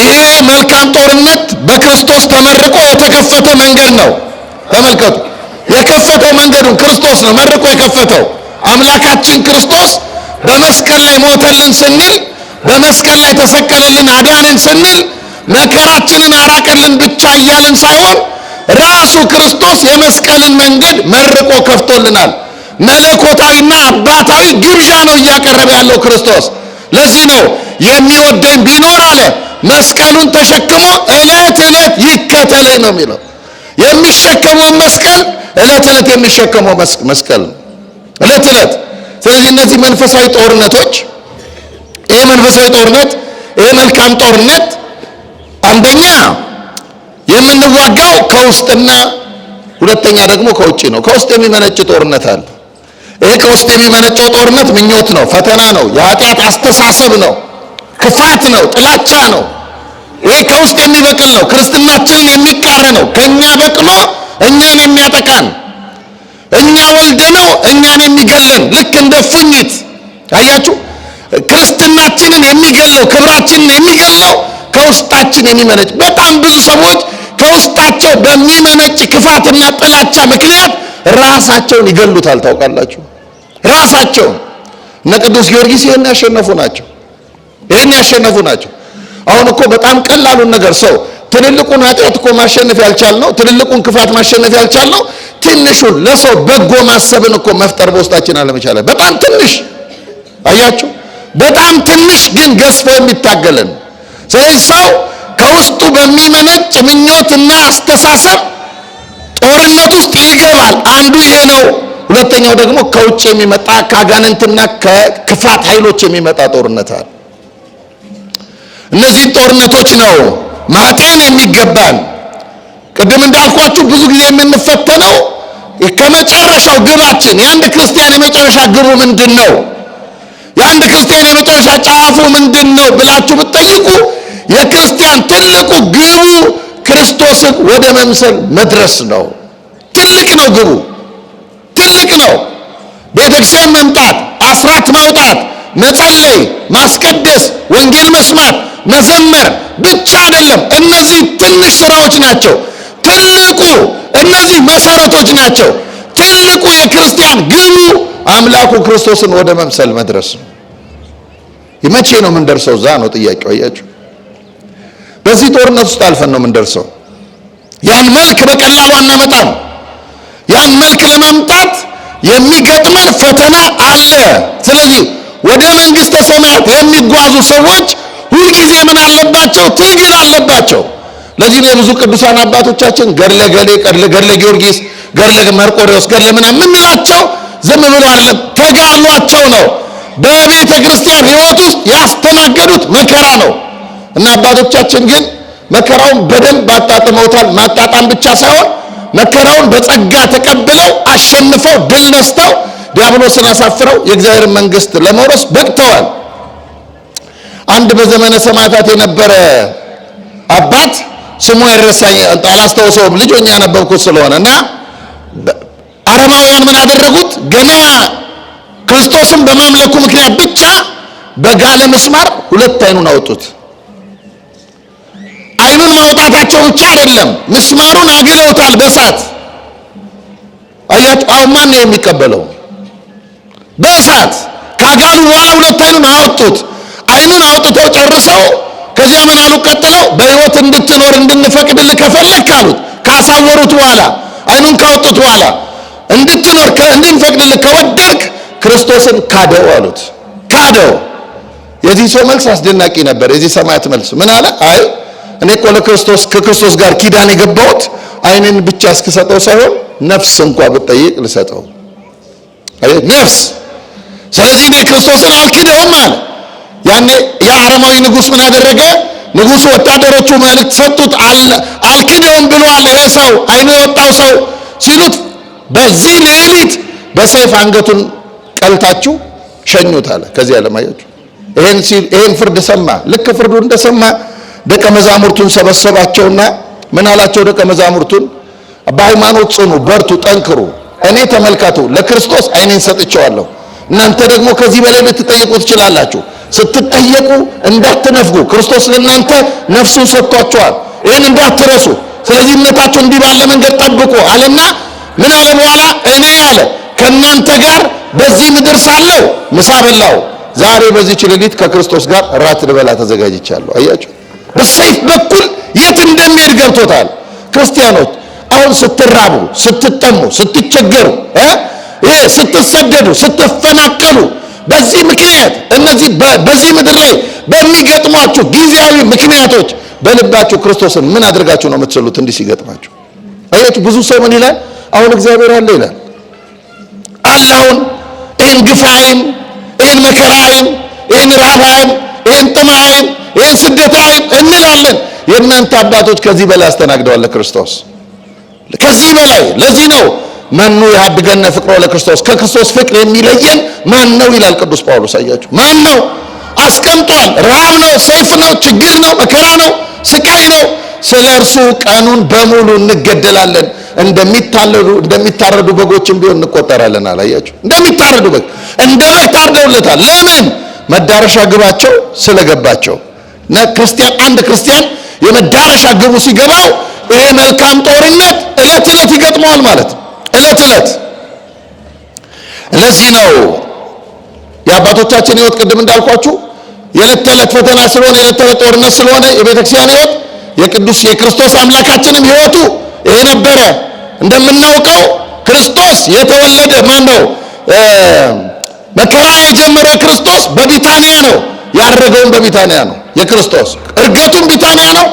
ይሄ መልካም ጦርነት በክርስቶስ ተመርቆ የተከፈተ መንገድ ነው። ተመልከቱ፣ የከፈተው መንገዱን ክርስቶስ ነው መርቆ የከፈተው። አምላካችን ክርስቶስ በመስቀል ላይ ሞተልን ስንል፣ በመስቀል ላይ ተሰቀለልን አዳንን ስንል መከራችንን አራቀልን ብቻ እያልን ሳይሆን ራሱ ክርስቶስ የመስቀልን መንገድ መርቆ ከፍቶልናል። መለኮታዊና አባታዊ ግብዣ ነው እያቀረበ ያለው ክርስቶስ። ለዚህ ነው የሚወደኝ ቢኖር አለ መስቀሉን ተሸክሞ ዕለት ዕለት ይከተለኝ ነው የሚለው። የሚሸከመው መስቀል ዕለት ዕለት የሚሸከመው መስቀል ነው፣ ዕለት ዕለት። ስለዚህ እነዚህ መንፈሳዊ ጦርነቶች፣ ይሄ መንፈሳዊ ጦርነት፣ ይሄ መልካም ጦርነት አንደኛ የምንዋጋው ከውስጥና ሁለተኛ ደግሞ ከውጭ ነው። ከውስጥ የሚመነጭ ጦርነት አለ። ይሄ ከውስጥ የሚመነጨው ጦርነት ምኞት ነው፣ ፈተና ነው፣ የኃጢአት አስተሳሰብ ነው፣ ክፋት ነው፣ ጥላቻ ነው። ይሄ ከውስጥ የሚበቅል ነው፣ ክርስትናችንን የሚቃረነው፣ ከኛ በቅሎ እኛን የሚያጠቃን፣ እኛ ወልደነው እኛን የሚገለን ልክ እንደ ፉኝት። አያችሁ፣ ክርስትናችንን የሚገለው ክብራችንን የሚገለው ከውስጣችን የሚመነጭ። በጣም ብዙ ሰዎች ከውስጣቸው በሚመነጭ ክፋትና ጥላቻ ምክንያት ራሳቸውን ይገሉታል። ታውቃላችሁ፣ ራሳቸውን። እነ ቅዱስ ጊዮርጊስ ይህን ያሸነፉ ናቸው። አሁን እኮ በጣም ቀላሉን ነገር ሰው ትልልቁን ኃጢአት እኮ ማሸነፍ ያልቻልነው፣ ትልልቁን ክፋት ማሸነፍ ያልቻልነው ትንሹን ለሰው በጎ ማሰብን እኮ መፍጠር በውስጣችን አለመቻለን። በጣም ትንሽ አያችሁ፣ በጣም ትንሽ ግን ገዝፎ የሚታገለን። ስለዚህ ሰው ከውስጡ በሚመነጭ ምኞትና አስተሳሰብ ጦርነት ውስጥ ይገባል። አንዱ ይሄ ነው። ሁለተኛው ደግሞ ከውጭ የሚመጣ ከአጋንንትና ከክፋት ኃይሎች የሚመጣ ጦርነት አለ። እነዚህን ጦርነቶች ነው ማጤን የሚገባን። ቅድም እንዳልኳችሁ ብዙ ጊዜ የምንፈተነው ከመጨረሻው ግባችን። የአንድ ክርስቲያን የመጨረሻ ግቡ ምንድን ነው? የአንድ ክርስቲያን የመጨረሻ ጫፉ ምንድን ነው ብላችሁ ብትጠይቁ የክርስቲያን ትልቁ ግቡ ክርስቶስን ወደ መምሰል መድረስ ነው። ትልቅ ነው ግቡ፣ ትልቅ ነው። ቤተክርስቲያን መምጣት፣ አስራት ማውጣት፣ መጸለይ፣ ማስቀደስ፣ ወንጌል መስማት፣ መዘመር ብቻ አይደለም። እነዚህ ትንሽ ስራዎች ናቸው። ትልቁ እነዚህ መሰረቶች ናቸው። ትልቁ የክርስቲያን ግቡ አምላኩ ክርስቶስን ወደ መምሰል መድረስ ነው። መቼ ነው የምንደርሰው? እዛ ነው ጥያቄው። አያችሁ፣ በዚህ ጦርነት ውስጥ አልፈን ነው የምንደርሰው። ያን መልክ በቀላሉ አናመጣም። ያን መልክ ለማምጣት የሚገጥመን ፈተና አለ። ስለዚህ ወደ መንግስተ ሰማያት የሚጓዙ ሰዎች ሁልጊዜ ምን አለባቸው? ትግል አለባቸው። ለዚህ ነው ብዙ ቅዱሳን አባቶቻችን ገድለ ገሌ፣ ገድለ ጊዮርጊስ፣ ገድለ መርቆሬዎስ፣ ገድለ ምናምን የምንላቸው ዝም ብሎ አይደለም፣ ተጋድሏቸው ነው። በቤተ ክርስቲያን ሕይወት ውስጥ ያስተናገዱት መከራ ነው እና አባቶቻችን ግን መከራውን በደንብ አጣጥመውታል። ማጣጣም ብቻ ሳይሆን መከራውን በጸጋ ተቀብለው አሸንፈው ድል ነስተው ዲያብሎስን አሳፍረው የእግዚአብሔር መንግስት ለመውረስ በቅተዋል። አንድ በዘመነ ሰማዕታት የነበረ አባት ስሙ አይረሳኝ፣ አላስታውሰውም፣ ልጅ ሆኜ ያነበብኩት ስለሆነ እና አረማውያን ምን አደረጉት? ገና ክርስቶስን በማምለኩ ምክንያት ብቻ በጋለ ምስማር ሁለት አይኑን አወጡት። አይኑን ማውጣታቸው ብቻ አይደለም፣ ምስማሩን አግለውታል በእሳት። አያችሁ፣ አሁን ማን ነው የሚቀበለው? በእሳት ካጋሉ በኋላ ሁለት አይኑን አወጡት። አይኑን አውጥተው ጨርሰው ከዚያ ምን አሉ? ቀጥለው በሕይወት እንድትኖር እንድንፈቅድልህ ከፈለክ አሉት። ካሳወሩት በኋላ አይኑን ካወጡት በኋላ እንድንፈቅድልህ ከወደድክ ክርስቶስን ካደው አሉት። ካደው። የዚህ ሰው መልስ አስደናቂ ነበር። የዚህ ሰማዕት መልስ ምን አለ? አይ እኔ እኮ ከክርስቶስ ጋር ኪዳን የገባሁት አይንን ብቻ እስክሰጠው ሳይሆን ነፍስ እንኳ ብጠይቅ ልሰጠው። አይ ነፍስ። ስለዚህ እኔ ክርስቶስን አልክደውም አለ። ያኔ ያ አረማዊ ንጉሥ ምን አደረገ? ንጉሡ ወታደሮቹ መልእክት ሰጡት። አልክደውም ብሏል ይሄ ሰው፣ አይኑ የወጣው ሰው ሲሉት በዚህ ሌሊት በሰይፍ አንገቱን ቀልታችሁ ሸኙት አለ። ከዚህ ዓለም አያችሁ። ይሄን ፍርድ ሰማ። ልክ ፍርዱ እንደሰማ ደቀ መዛሙርቱን ሰበሰባቸውና ምን አላቸው? ደቀ መዛሙርቱን በሃይማኖት ጽኑ፣ በርቱ፣ ጠንክሩ። እኔ ተመልከቱ ለክርስቶስ አይኔን ሰጥቼዋለሁ። እናንተ ደግሞ ከዚህ በላይ ልትጠየቁ ትችላላችሁ። ስትጠየቁ እንዳትነፍጉ፣ ክርስቶስ ለእናንተ ነፍሱን ሰጥቷቸዋል። ይህን እንዳትረሱ። ስለዚህ እምነታችሁ እንዲህ ባለ መንገድ ጠብቁ አለና ምን አለ በኋላ? እኔ አለ ከእናንተ ጋር በዚህ ምድር ሳለሁ ምሳ በላሁ፣ ዛሬ በዚህች ሌሊት ከክርስቶስ ጋር ራት ልበላ ተዘጋጅቻለሁ። አያችሁ፣ በሰይፍ በኩል የት እንደሚሄድ ገብቶታል። ክርስቲያኖች አሁን ስትራቡ፣ ስትጠሙ፣ ስትቸገሩ፣ ስትሰደዱ፣ ስትፈናቀሉ በዚህ ምክንያት እነዚህ በዚህ ምድር ላይ በሚገጥሟችሁ ጊዜያዊ ምክንያቶች በልባችሁ ክርስቶስን ምን አድርጋችሁ ነው የምትስሉት? እንዲህ ሲገጥማችሁ አያችሁ። ብዙ ሰው ምን ይላል? አሁን እግዚአብሔር አለ ይላል። አላውን ይህን ግፋይን፣ ይህን መከራይን፣ ይህን ራባይን፣ ይህን ጥማይን፣ ይህን ስደታይን እንላለን። የእናንተ አባቶች ከዚህ በላይ አስተናግደዋል ለክርስቶስ፣ ከዚህ በላይ። ለዚህ ነው መኑ ያድገነ ፍቅሮ ለክርስቶስ፣ ከክርስቶስ ፍቅር የሚለየን ማን ነው ይላል ቅዱስ ጳውሎስ። አያችሁ፣ ማን ነው? አስቀምጧል። ረሃብ ነው፣ ሰይፍ ነው፣ ችግር ነው፣ መከራ ነው፣ ስቃይ ነው። ስለ እርሱ ቀኑን በሙሉ እንገደላለን፣ እንደሚታረዱ በጎችም ቢሆን እንቆጠራለን። አላያችሁ? እንደሚታረዱ በግ እንደ በግ ታርደውለታል። ለምን? መዳረሻ ግባቸው ስለገባቸው። አንድ ክርስቲያን የመዳረሻ ግቡ ሲገባው ይሄ መልካም ጦርነት እለት እለት ይገጥመዋል ማለት ነው። እለት እለት። ለዚህ ነው የአባቶቻችን ሕይወት ቅድም እንዳልኳችሁ የዕለት ተዕለት ፈተና ስለሆነ የዕለት ተዕለት ጦርነት ስለሆነ የቤተክርስቲያን ሕይወት የክርስቶስ አምላካችንም ሕይወቱ ይሄ ነበረ። እንደምናውቀው ክርስቶስ የተወለደ ማን ነው? መከራ የጀመረው ክርስቶስ በቢታንያ ነው። ያረገውን በቢታንያ ነው። የክርስቶስ እርገቱን ቢታንያ ነው።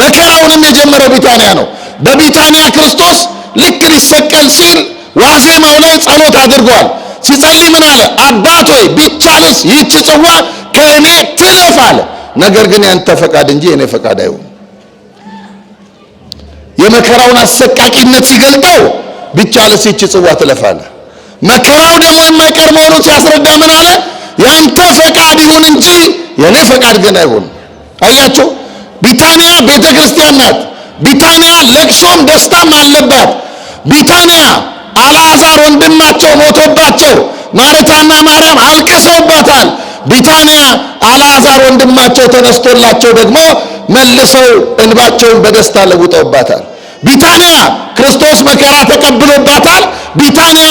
መከራውንም የጀመረው ቢታንያ ነው። በቢታንያ ክርስቶስ ልክ ሊሰቀል ሲል ዋዜማው ላይ ጸሎት አድርጓል። ሲጸልይ ምን አለ? አባት ሆይ ቢቻልስ ይህች ጽዋ ከእኔ ትለፍ አለ። ነገር ግን ያንተ ፈቃድ እንጂ የእኔ ፈቃድ አይሁን። የመከራውን አሰቃቂነት ሲገልጠው ቢቻልስ ይህች ጽዋ ትለፍ አለ። መከራው ደግሞ የማይቀር መሆኑን ሲያስረዳ ምን አለ? ያንተ ፈቃድ ይሁን እንጂ የእኔ ፈቃድ ግን አይሁን። አያችሁ፣ ቢታንያ ቤተ ክርስቲያን ናት። ቢታንያ ለቅሶም ደስታም አለባት። ቢታንያ አልዓዛር ወንድማቸው ሞቶባቸው ማርታና ማርያም አልቅሰውባታል። ቢታንያ አልዓዛር ወንድማቸው ተነስቶላቸው ደግሞ መልሰው እንባቸውን በደስታ ለውጠውባታል። ቢታንያ ክርስቶስ መከራ ተቀብሎባታል። ቢታንያ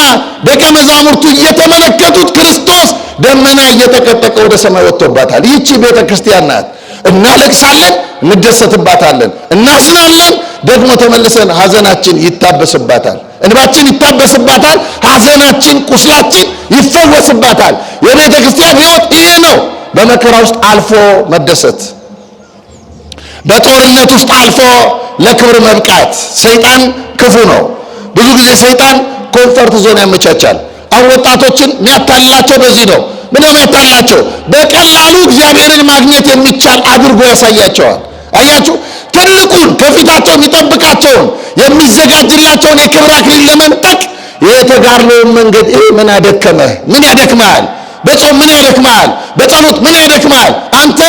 ደቀ መዛሙርቱ እየተመለከቱት ክርስቶስ ደመና እየተቀጠቀ ወደ ሰማይ ወጥቶባታል። ይህቺ ቤተ ክርስቲያን ናት። እናለቅሳለን፣ እንደሰትባታለን፣ እናዝናለን፣ ደግሞ ተመልሰን ሐዘናችን ይታበስባታል፣ እንባችን ይታበስባታል፣ ሐዘናችን ቁስላችን ይፈወስባታል። የቤተ ክርስቲያን ሕይወት ይሄ ነው። በመከራ ውስጥ አልፎ መደሰት፣ በጦርነት ውስጥ አልፎ ለክብር መብቃት። ሰይጣን ክፉ ነው። ብዙ ጊዜ ሰይጣን ኮንፈርት ዞን ያመቻቻል። አሁን ወጣቶችን የሚያታልላቸው በዚህ ነው። ምን የሚያታልላቸው? በቀላሉ እግዚአብሔርን ማግኘት የሚቻል አድርጎ ያሳያቸዋል። አያችሁ፣ ትልቁን ከፊታቸው የሚጠብቃቸውን የሚዘጋጅላቸውን የክብር አክሊል ለመንጠቅ የተጋድሎውን መንገድ ምን አደከመህ? ምን ያደክመሃል? በጾም ምን ያደክመሃል? በጸሎት ምን ያደክመሃል? አንተ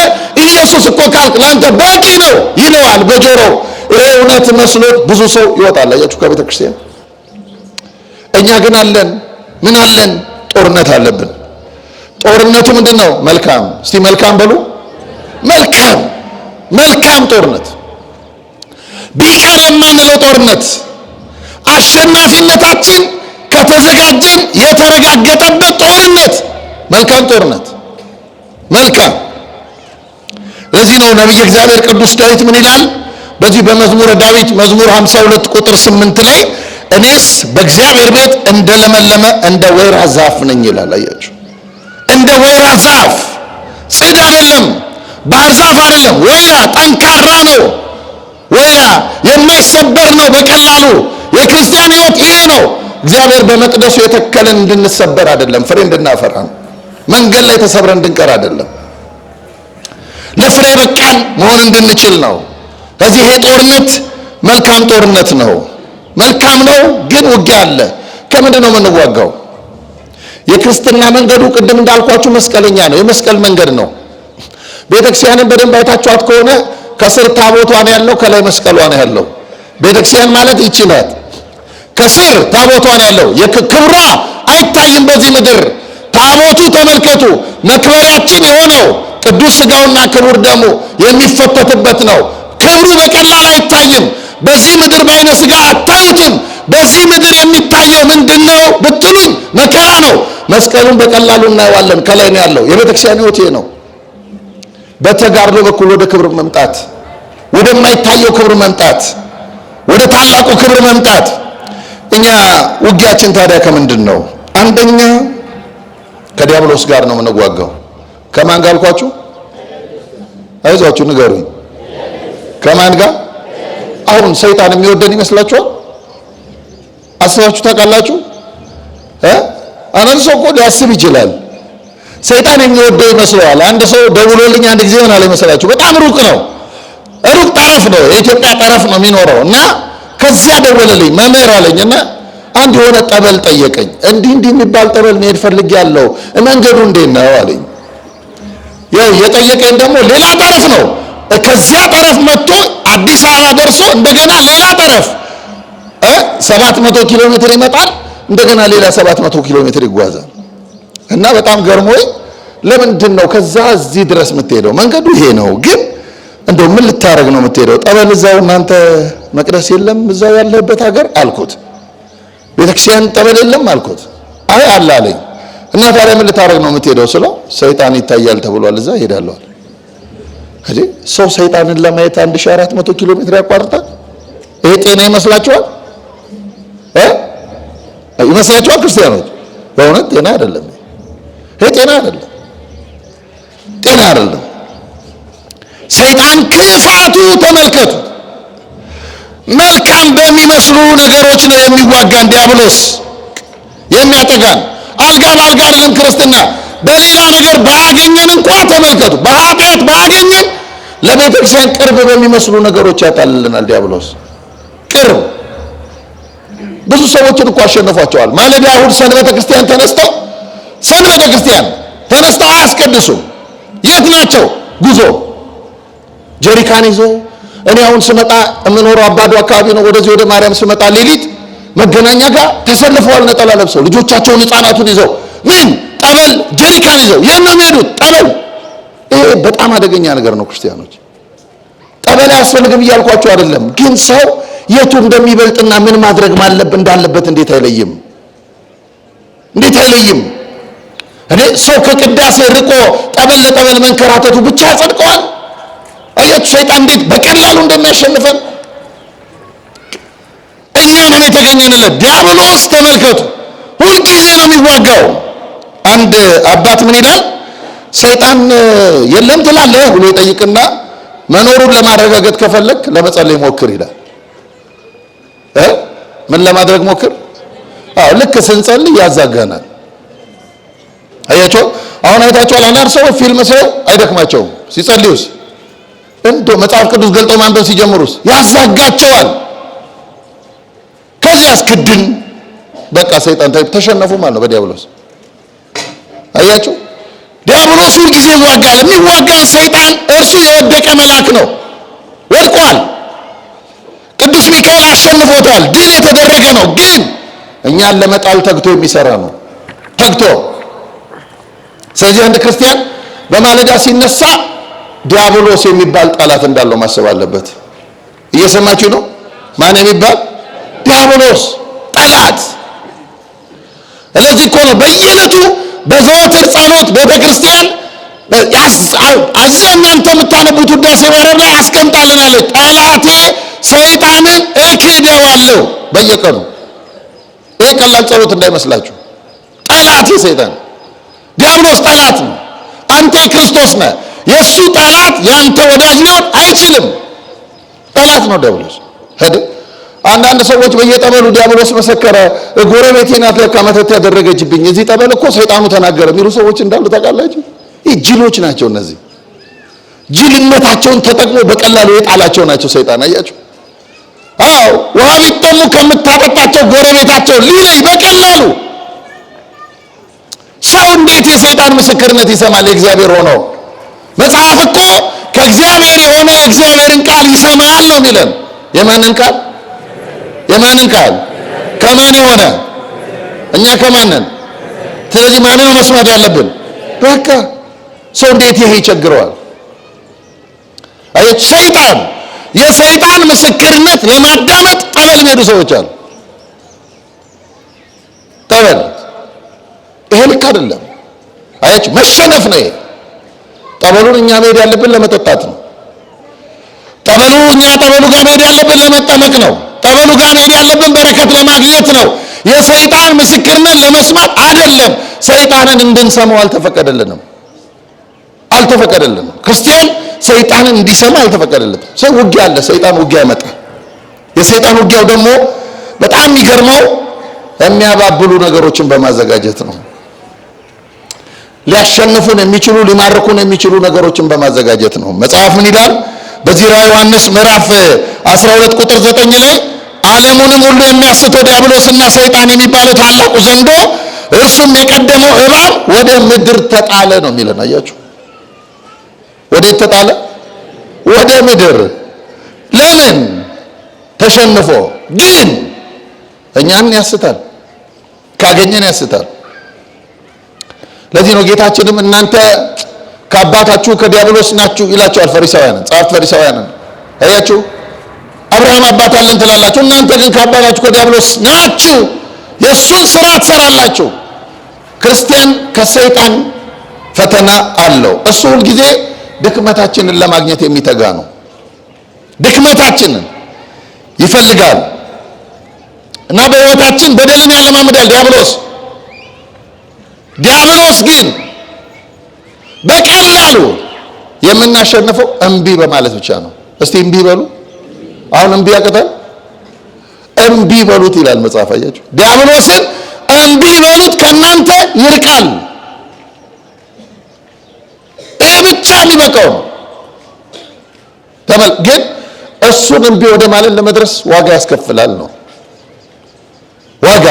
ኢየሱስ እኮ ካልክ ለአንተ በቂ ነው ይለዋል በጆሮው። ይሄ እውነት መስሎት ብዙ ሰው ይወጣል። አያችሁ ከቤተ ክርስቲያን። እኛ ግን አለን፣ ምን አለን? ጦርነት አለብን። ጦርነቱ ምንድን ነው? መልካም። እስቲ መልካም በሉ። መልካም መልካም ጦርነት፣ ቢቀር የማንለው ጦርነት፣ አሸናፊነታችን ከተዘጋጀን የተረጋገጠበት ጦርነት፣ መልካም ጦርነት፣ መልካም። ለዚህ ነው ነቢየ እግዚአብሔር ቅዱስ ዳዊት ምን ይላል? በዚህ በመዝሙረ ዳዊት መዝሙር 52 ቁጥር 8 ላይ እኔስ በእግዚአብሔር ቤት እንደለመለመ እንደ ወይራ ዛፍ ነኝ ይላል። አያችሁ፣ እንደ ወይራ ዛፍ፣ ጽድ አይደለም፣ ባህር ዛፍ አይደለም። ወይራ ጠንካራ ነው። ወይራ የማይሰበር ነው በቀላሉ። የክርስቲያን ሕይወት ይሄ ነው። እግዚአብሔር በመቅደሱ የተከለን እንድንሰበር አይደለም፣ ፍሬ እንድናፈራ ነው። መንገድ ላይ ተሰብረን እንድንቀር አይደለም፣ ለፍሬ በቃን መሆን እንድንችል ነው። ከዚህ ይሄ ጦርነት መልካም ጦርነት ነው። መልካም ነው፣ ግን ውጊያ አለ። ከምንድን ነው የምንዋጋው? የክርስትና መንገዱ ቅድም እንዳልኳችሁ መስቀለኛ ነው። የመስቀል መንገድ ነው። ቤተክርስቲያንን በደንብ አይታችኋት ከሆነ ከስር ታቦቷ ነው ያለው፣ ከላይ መስቀሏ ነው ያለው። ቤተክርስቲያን ማለት ይቺ ናት። ከስር ታቦቷ ነው ያለው። ክብሯ አይታይም በዚህ ምድር። ታቦቱ ተመልከቱ፣ መክበሪያችን የሆነው ቅዱስ ሥጋውና ክቡር ደሙ የሚፈተትበት ነው። ክብሩ በቀላል አይታይም። በዚህ ምድር በዓይነ ሥጋ አታዩትም። በዚህ ምድር የሚታየው ምንድነው ብትሉኝ መከራ ነው። መስቀሉን በቀላሉ እናየዋለን፣ ከላይ ነው ያለው። የቤተክርስቲያን ሕይወት ይሄ ነው። በተጋድሎ በኩል ወደ ክብር መምጣት፣ ወደማይታየው ክብር መምጣት፣ ወደ ታላቁ ክብር መምጣት። እኛ ውጊያችን ታዲያ ከምንድን ነው? አንደኛ ከዲያብሎስ ጋር ነው የምንዋጋው። ከማን ጋር አልኳችሁ? አይዟችሁ ንገሩኝ። ከማን ጋር? አሁን ሰይጣን የሚወደን ይመስላችኋል? አስባችሁ ታውቃላችሁ? አንድ ሰው እኮ ሊያስብ ይችላል። ሰይጣን የሚወደው ይመስለዋል። አንድ ሰው ደውሎልኝ አንድ ጊዜ ሆናል ይመስላችሁ፣ በጣም ሩቅ ነው፣ ሩቅ ጠረፍ ነው፣ የኢትዮጵያ ጠረፍ ነው የሚኖረው እና ከዚያ ደወለልኝ መምህር አለኝና አንድ የሆነ ጠበል ጠየቀኝ። እንዲህ የሚባል ጠበል መሄድ ፈልጌያለሁ፣ መንገዱ እንዴት ነው አለኝ። ያው የጠየቀኝ ደግሞ ሌላ ጠረፍ ነው። ከዚያ ጠረፍ መጥቶ አዲስ አበባ ደርሶ እንደገና ሌላ ጠረፍ 700 ኪሎ ሜትር ይመጣል፣ እንደገና ሌላ 700 ኪሎ ሜትር ይጓዛል። እና በጣም ገርሞኝ ለምንድን ነው ከዛ እዚህ ድረስ የምትሄደው? መንገዱ ይሄ ነው፣ ግን እንደው ምን ልታረግ ነው የምትሄደው? ጠበል እዛው እናንተ መቅደስ የለም እዛው ያለበት ሀገር አልኩት። ቤተክርስቲያን ጠበል የለም አልኩት። አይ አለ አለኝ። እና ታዲያ ምን ልታረግ ነው የምትሄደው ስለው ሰይጣን ይታያል ተብሏል፣ እዛ ሄዳለሁ አለ። እንዴ ሰው ሰይጣንን ለማየት 1400 ኪሎ ሜትር ያቋርጣል? ይሄ ጤና ይመስላችኋል? ይመስላችኋል? ክርስቲያኖች በእውነት ጤና አይደለም። ይሄ ጤና አይደለም፣ ጤና አይደለም። ሰይጣን ክፋቱ ተመልከቱ። መልካም በሚመስሉ ነገሮች ነው የሚዋጋን ዲያብሎስ የሚያጠጋን። አልጋ በአልጋ አይደለም ክርስትና። በሌላ ነገር ባያገኘን እንኳ ተመልከቱ፣ በኃጢአት ባያገኘን ለቤተክርስቲያን ቅርብ በሚመስሉ ነገሮች ያታልልናል ዲያብሎስ። ቅርብ ብዙ ሰዎችን እኮ አሸንፏቸዋል። ማለዳ እሑድ ሰንበተ ክርስቲያን ተነስተው አያስቀድሱም። የት ናቸው? ጉዞ ጀሪካን ይዘው። እኔ አሁን ስመጣ የምኖረው አባዶ አካባቢ ነው። ወደዚህ ወደ ማርያም ስመጣ ሌሊት መገናኛ ጋር ተሰልፈዋል፣ ነጠላ ለብሰው ልጆቻቸውን ሕፃናቱን ይዘው ምን ጠበል ጀሪካን ይዘው የት ነው የሚሄዱት? ጠበል። ይሄ በጣም አደገኛ ነገር ነው ክርስቲያኖች። ጠበል አያስፈልግም እያልኳቸው አይደለም፣ ግን ሰው የቱ እንደሚበልጥና ምን ማድረግ እንዳለበት እንዴት አይለይም? እንዴት አይለይም? እኔ ሰው ከቅዳሴ ርቆ ጠበል ለጠበል መንከራተቱ ብቻ ያጸድቀዋል? አያችሁ ሰይጣን እንዴት በቀላሉ እንደሚያሸንፈን። እኛ ነን የተገኘንለት። ዲያብሎስ ተመልከቱ፣ ሁልጊዜ ነው የሚዋጋው። አንድ አባት ምን ይላል? ሰይጣን የለም ትላለህ ብሎ ይጠይቅና መኖሩን ለማረጋገጥ ከፈለክ ለመጸለይ ሞክር ይላል። ምን ለማድረግ ሞክር? ልክ ስንጸልይ ያዛጋናል። አያቸው። አሁን አይታችኋል። አንዳንድ ሰዎች ፊልም ሳይው አይደክማቸውም። ሲጸልዩስ እንደው መጽሐፍ ቅዱስ ገልጠው ማንበብ ሲጀምሩስ ያዛጋቸዋል። ከዚያስ ክድን በቃ ሰይጣን ተሸነፉ ማለት ነው በዲያብሎስ። አያችሁ ዲያብሎስ ሁልጊዜ ይዋጋል። የሚዋጋን ሰይጣን እርሱ የወደቀ መልአክ ነው፣ ወድቋል። ቅዱስ ሚካኤል አሸንፎታል፣ ድል የተደረገ ነው። ግን እኛን ለመጣል ተግቶ የሚሰራ ነው፣ ተግቶ። ስለዚህ አንድ ክርስቲያን በማለዳ ሲነሳ ዲያብሎስ የሚባል ጠላት እንዳለው ማሰብ አለበት። እየሰማችሁ ነው? ማን የሚባል ዲያብሎስ ጠላት። ስለዚህ እኮ ነው በየዕለቱ በዘወትር ጸሎት ቤተክርስቲያን አብዛኛው እናንተ የምታነቡት ውዳሴ ማርያም ላይ አስቀምጣልናለች። ጠላቴ ሰይጣንን እክደዋለሁ በየቀኑ። ይሄ ቀላል ጸሎት እንዳይመስላችሁ። ጠላቴ ሰይጣን ዲያብሎስ ጠላት ነው። አንተ የክርስቶስ ነህ። የእሱ ጠላት ያንተ ወዳጅ ሊሆን አይችልም። ጠላት ነው ዲያብሎስ። አንዳንድ ሰዎች በየጠበሉ ዲያብሎስ መሰከረ፣ ጎረቤቴ ናት ለካ መተት ያደረገችብኝ፣ እዚህ ጠበል እኮ ሰይጣኑ ተናገረ የሚሉ ሰዎች እንዳሉ ታውቃላችሁ? ይህ ጅሎች ናቸው። እነዚህ ጅልነታቸውን ተጠቅሞ በቀላሉ የጣላቸው ናቸው ሰይጣን። አያችሁ? አዎ ውሃ ቢጠሙ ከምታጠጣቸው ጎረቤታቸው ሊለይ በቀላሉ። ሰው እንዴት የሰይጣን ምስክርነት ይሰማል? የእግዚአብሔር ሆኖ መጽሐፍ እኮ ከእግዚአብሔር የሆነ የእግዚአብሔርን ቃል ይሰማል ነው የሚለን። የማንን ቃል? የማንን ቃል? ከማን የሆነ? እኛ ከማን ነን? ስለዚህ ማንን ነው መስማት ያለብን? በቃ ሰው እንዴት ይሄ ይቸግረዋል? አየች ሰይጣን የሰይጣን ምስክርነት ለማዳመጥ ጠበል የሚሄዱ ሰዎች አሉ። ጠበል ይሄ ልክ አይደለም። አየች መሸነፍ ነው ይሄ። ጠበሉን እኛ መሄድ ያለብን ለመጠጣት ነው። ጠበሉ ጋር መሄድ ያለብን ለመጠመቅ ነው። ጠበሉ ጋር መሄድ ያለብን በረከት ለማግኘት ነው። የሰይጣን ምስክርነት ለመስማት አይደለም። ሰይጣንን እንድንሰማው አልተፈቀደልንም። ክርስቲያን ሰይጣንን እንዲሰማ አልተፈቀደለትም። ሰው ውጊያ አለ። ሰይጣን ውጊያ ያመጣል። የሰይጣን ውጊያው ደግሞ በጣም የሚገርመው የሚያባብሉ ነገሮችን በማዘጋጀት ነው። ሊያሸንፉን የሚችሉ ሊማርኩን የሚችሉ ነገሮችን በማዘጋጀት ነው። መጽሐፍ ምን ይላል? በዚህ ራዕየ ዮሐንስ ምዕራፍ 12 ቁጥር 9 ላይ ዓለሙንም ሁሉ የሚያስተው ዲያብሎስና ሰይጣን የሚባለው ታላቁ ዘንዶ እርሱም የቀደመው እባብ ወደ ምድር ተጣለ ነው የሚለን። አያችሁ? ወዴት ተጣለ? ወደ ምድር። ለምን? ተሸንፎ። ግን እኛን ያስታል፣ ካገኘን ያስታል። ለዚህ ነው ጌታችንም እናንተ ከአባታችሁ ከዲያብሎስ ናችሁ ይላቸዋል ፈሪሳውያንን፣ ጸሐፍት ፈሪሳውያንን። አያችሁ? አብርሃም አባት አለን ትላላችሁ፣ እናንተ ግን ከአባታችሁ ከዲያብሎስ ናችሁ፣ የእሱን ስራ ትሰራላችሁ። ክርስቲያን ከሰይጣን ፈተና አለው። እሱ ሁልጊዜ ድክመታችንን ለማግኘት የሚተጋ ነው። ድክመታችንን ይፈልጋል እና በሕይወታችን በደልን ያለማምዳል ዲያብሎስ ግን በቀላሉ የምናሸንፈው እምቢ በማለት ብቻ ነው። እስቲ እምቢ በሉ። አሁን እምቢ ያቅታል? እምቢ በሉት ይላል መጽሐፍ። አያችሁ? ዲያብሎስን እምቢ በሉት ከእናንተ ይርቃል። ይህ ብቻ የሚበቃው ነው። ግን እሱን እምቢ ወደ ማለት ለመድረስ ዋጋ ያስከፍላል ነው ዋጋ።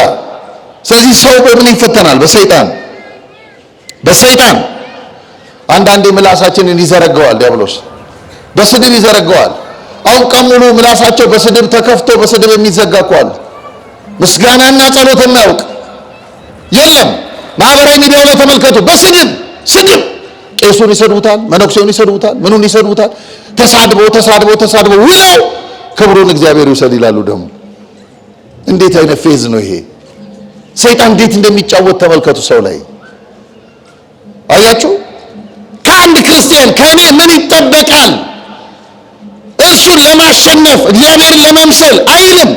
ስለዚህ ሰው በምን ይፈተናል? በሰይጣን አንዳንዴ ምላሳችንን ይዘረገዋል ዲያብሎስ፣ በስድብ ይዘረገዋል። አሁን ቀን ሙሉ ምላሳቸው በስድብ ተከፍቶ በስድብ የሚዘጋ እኮ አለ። ምስጋናና ጸሎት የማያውቅ የለም። ማህበራዊ ሚዲያው ላይ ተመልከቱ። በስድብ ቄሱን ይሰድቡታል፣ መነኩሴውን ይሰድቡታል፣ ምኑን ይሰድቡታል። ተሳድበው ውለው ክብሩን እግዚአብሔር ይውሰድ ይላሉ። ደግሞ እንዴት አይነት ፌዝ ነው ይሄ? ሰይጣን እንዴት እንደሚጫወት ተመልከቱ ሰው ላይ። አያችሁ? ከአንድ ክርስቲያን ከኔ ምን ይጠበቃል? እሱን ለማሸነፍ እግዚአብሔርን ለመምሰል አይልም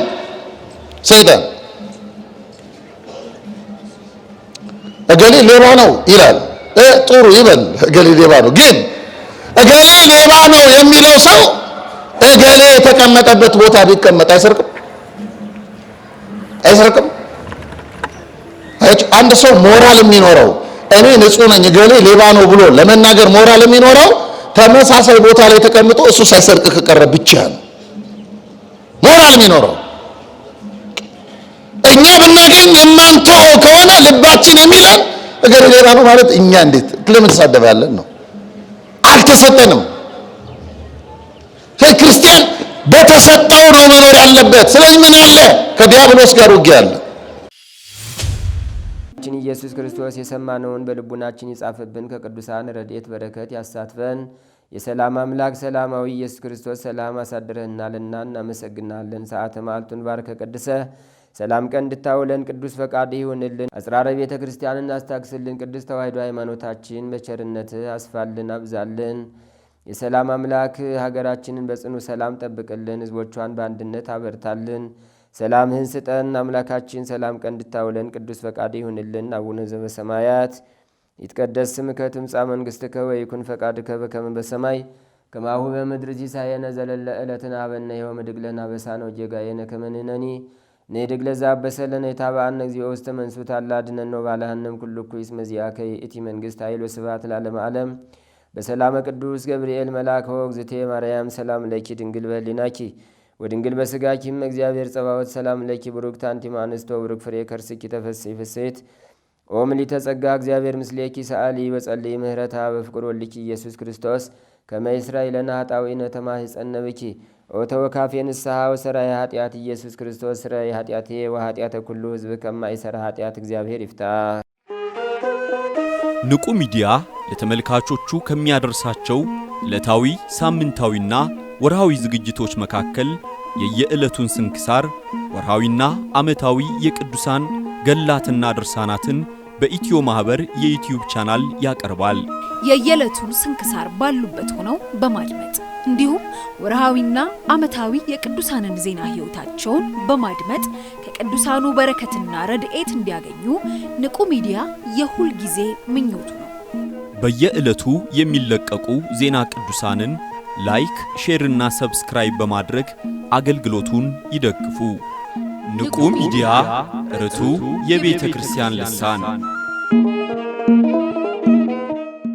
ሰይጣን። እገሌ ሌባ ነው ይላል። ጥሩ ይበል፣ እገሌ ሌባ ነው። ግን እገሌ ሌባ ነው የሚለው ሰው እገሌ የተቀመጠበት ቦታ ቢቀመጥ አይሰርቅም? አንድ ሰው ሞራል የሚኖረው እኔ ንጹህ ነኝ እገሌ ሌባ ነው ብሎ ለመናገር ሞራል የሚኖረው ተመሳሳይ ቦታ ላይ ተቀምጦ እሱ ሳይሰርቅ ከቀረ ብቻ ነው ሞራል የሚኖረው። እኛ ብናገኝ የማንተው ከሆነ ልባችን የሚለን እገሌ ሌባ ነው ማለት እኛ እንዴት ለምን ተሳደባለን ነው። አልተሰጠንም። ክርስቲያን በተሰጠው ነው መኖር ያለበት። ስለዚህ ምን አለ? ከዲያብሎስ ጋር ውጊያ አለ። ኢየሱስ ክርስቶስ የሰማነውን በልቡናችን ይጻፍብን፣ ከቅዱሳን ረድኤት በረከት ያሳትፈን። የሰላም አምላክ ሰላማዊ ኢየሱስ ክርስቶስ ሰላም አሳድረህናልና እናመሰግናለን። ሰዓተ ማልቱን ባርከ ቀድሰ ሰላም ቀን እንድታውለን ቅዱስ ፈቃድ ይሁንልን። አጽራረ ቤተ ክርስቲያንን አስታክስልን። ቅዱስ ተዋሕዶ ሃይማኖታችን በቸርነትህ አስፋልን፣ አብዛልን። የሰላም አምላክ ሀገራችንን በጽኑ ሰላም ጠብቅልን፣ ሕዝቦቿን በአንድነት አበርታልን። ሰላምህን ስጠን አምላካችን። ሰላም ቀን እንድታውለን ቅዱስ ፈቃድ ይሁንልን። አቡነ ዘበሰማያት ይትቀደስ ስምከ ትምጻእ መንግሥትከ ወይኩን ፈቃድከ በከመ በሰማይ ከማሁ በምድር ሲሳየነ ዘለለ ዕለትነ ሀበነ ዮም ወኅድግ ለነ አበሳነ ወጌጋየነ ከመ ንሕነኒ ንኅድግ ለዘአበሰ ለነ ኢታብአነ እግዚኦ ውስተ መንሱት አላ አድኅነነ ወባልሐነም ኩሉ እኩይ እስመ ዚአከ ይእቲ መንግሥት ኃይል ወስብሐት ለዓለመ ዓለም። በሰላመ ቅዱስ ገብርኤል መልአክ ወእግዝእቴ ማርያም ሰላም ለኪ ድንግል በኅሊናኪ ወድንግል በሥጋኪም እግዚአብሔር ጸባዖት ሰላም ለኪ ብሩክት አንቲ እምአንስቶ ብሩክ ፍሬ ከርስኪ ተፈሥሒ ፍሥሕት ኦ ምልዕተ ጸጋ እግዚአብሔር ምስሌኪ ሰአሊ በጸልይ ምህረታ በፍቅር ወልኪ ኢየሱስ ክርስቶስ ከመ ይስራይ ለነ ኃጣውኢነ ተማኅፀነ ብኪ ኦ ተወካፌ ንስሐ ወሰራይ ኃጢአት ኢየሱስ ክርስቶስ ስራይ ኃጢአቴ ወኃጢአተ ኩሉ ሕዝብ ከማይሰራ ኃጢአት እግዚአብሔር ይፍታ። ንቁ ሚዲያ ለተመልካቾቹ ከሚያደርሳቸው ዕለታዊ ሳምንታዊና ወርሃዊ ዝግጅቶች መካከል የየዕለቱን ስንክሳር ወርሃዊና ዓመታዊ የቅዱሳን ገላትና ድርሳናትን በኢትዮ ማህበር የዩቲዩብ ቻናል ያቀርባል። የየዕለቱን ስንክሳር ባሉበት ሆነው በማድመጥ እንዲሁም ወርሃዊና ዓመታዊ የቅዱሳንን ዜና ሕይወታቸውን በማድመጥ ከቅዱሳኑ በረከትና ረድኤት እንዲያገኙ ንቁ ሚዲያ የሁል ጊዜ ምኞቱ ነው። በየዕለቱ የሚለቀቁ ዜና ቅዱሳንን ላይክ፣ ሼር እና ሰብስክራይብ በማድረግ አገልግሎቱን ይደግፉ። ንቁ ሚዲያ ርቱ የቤተ ክርስቲያን ልሳን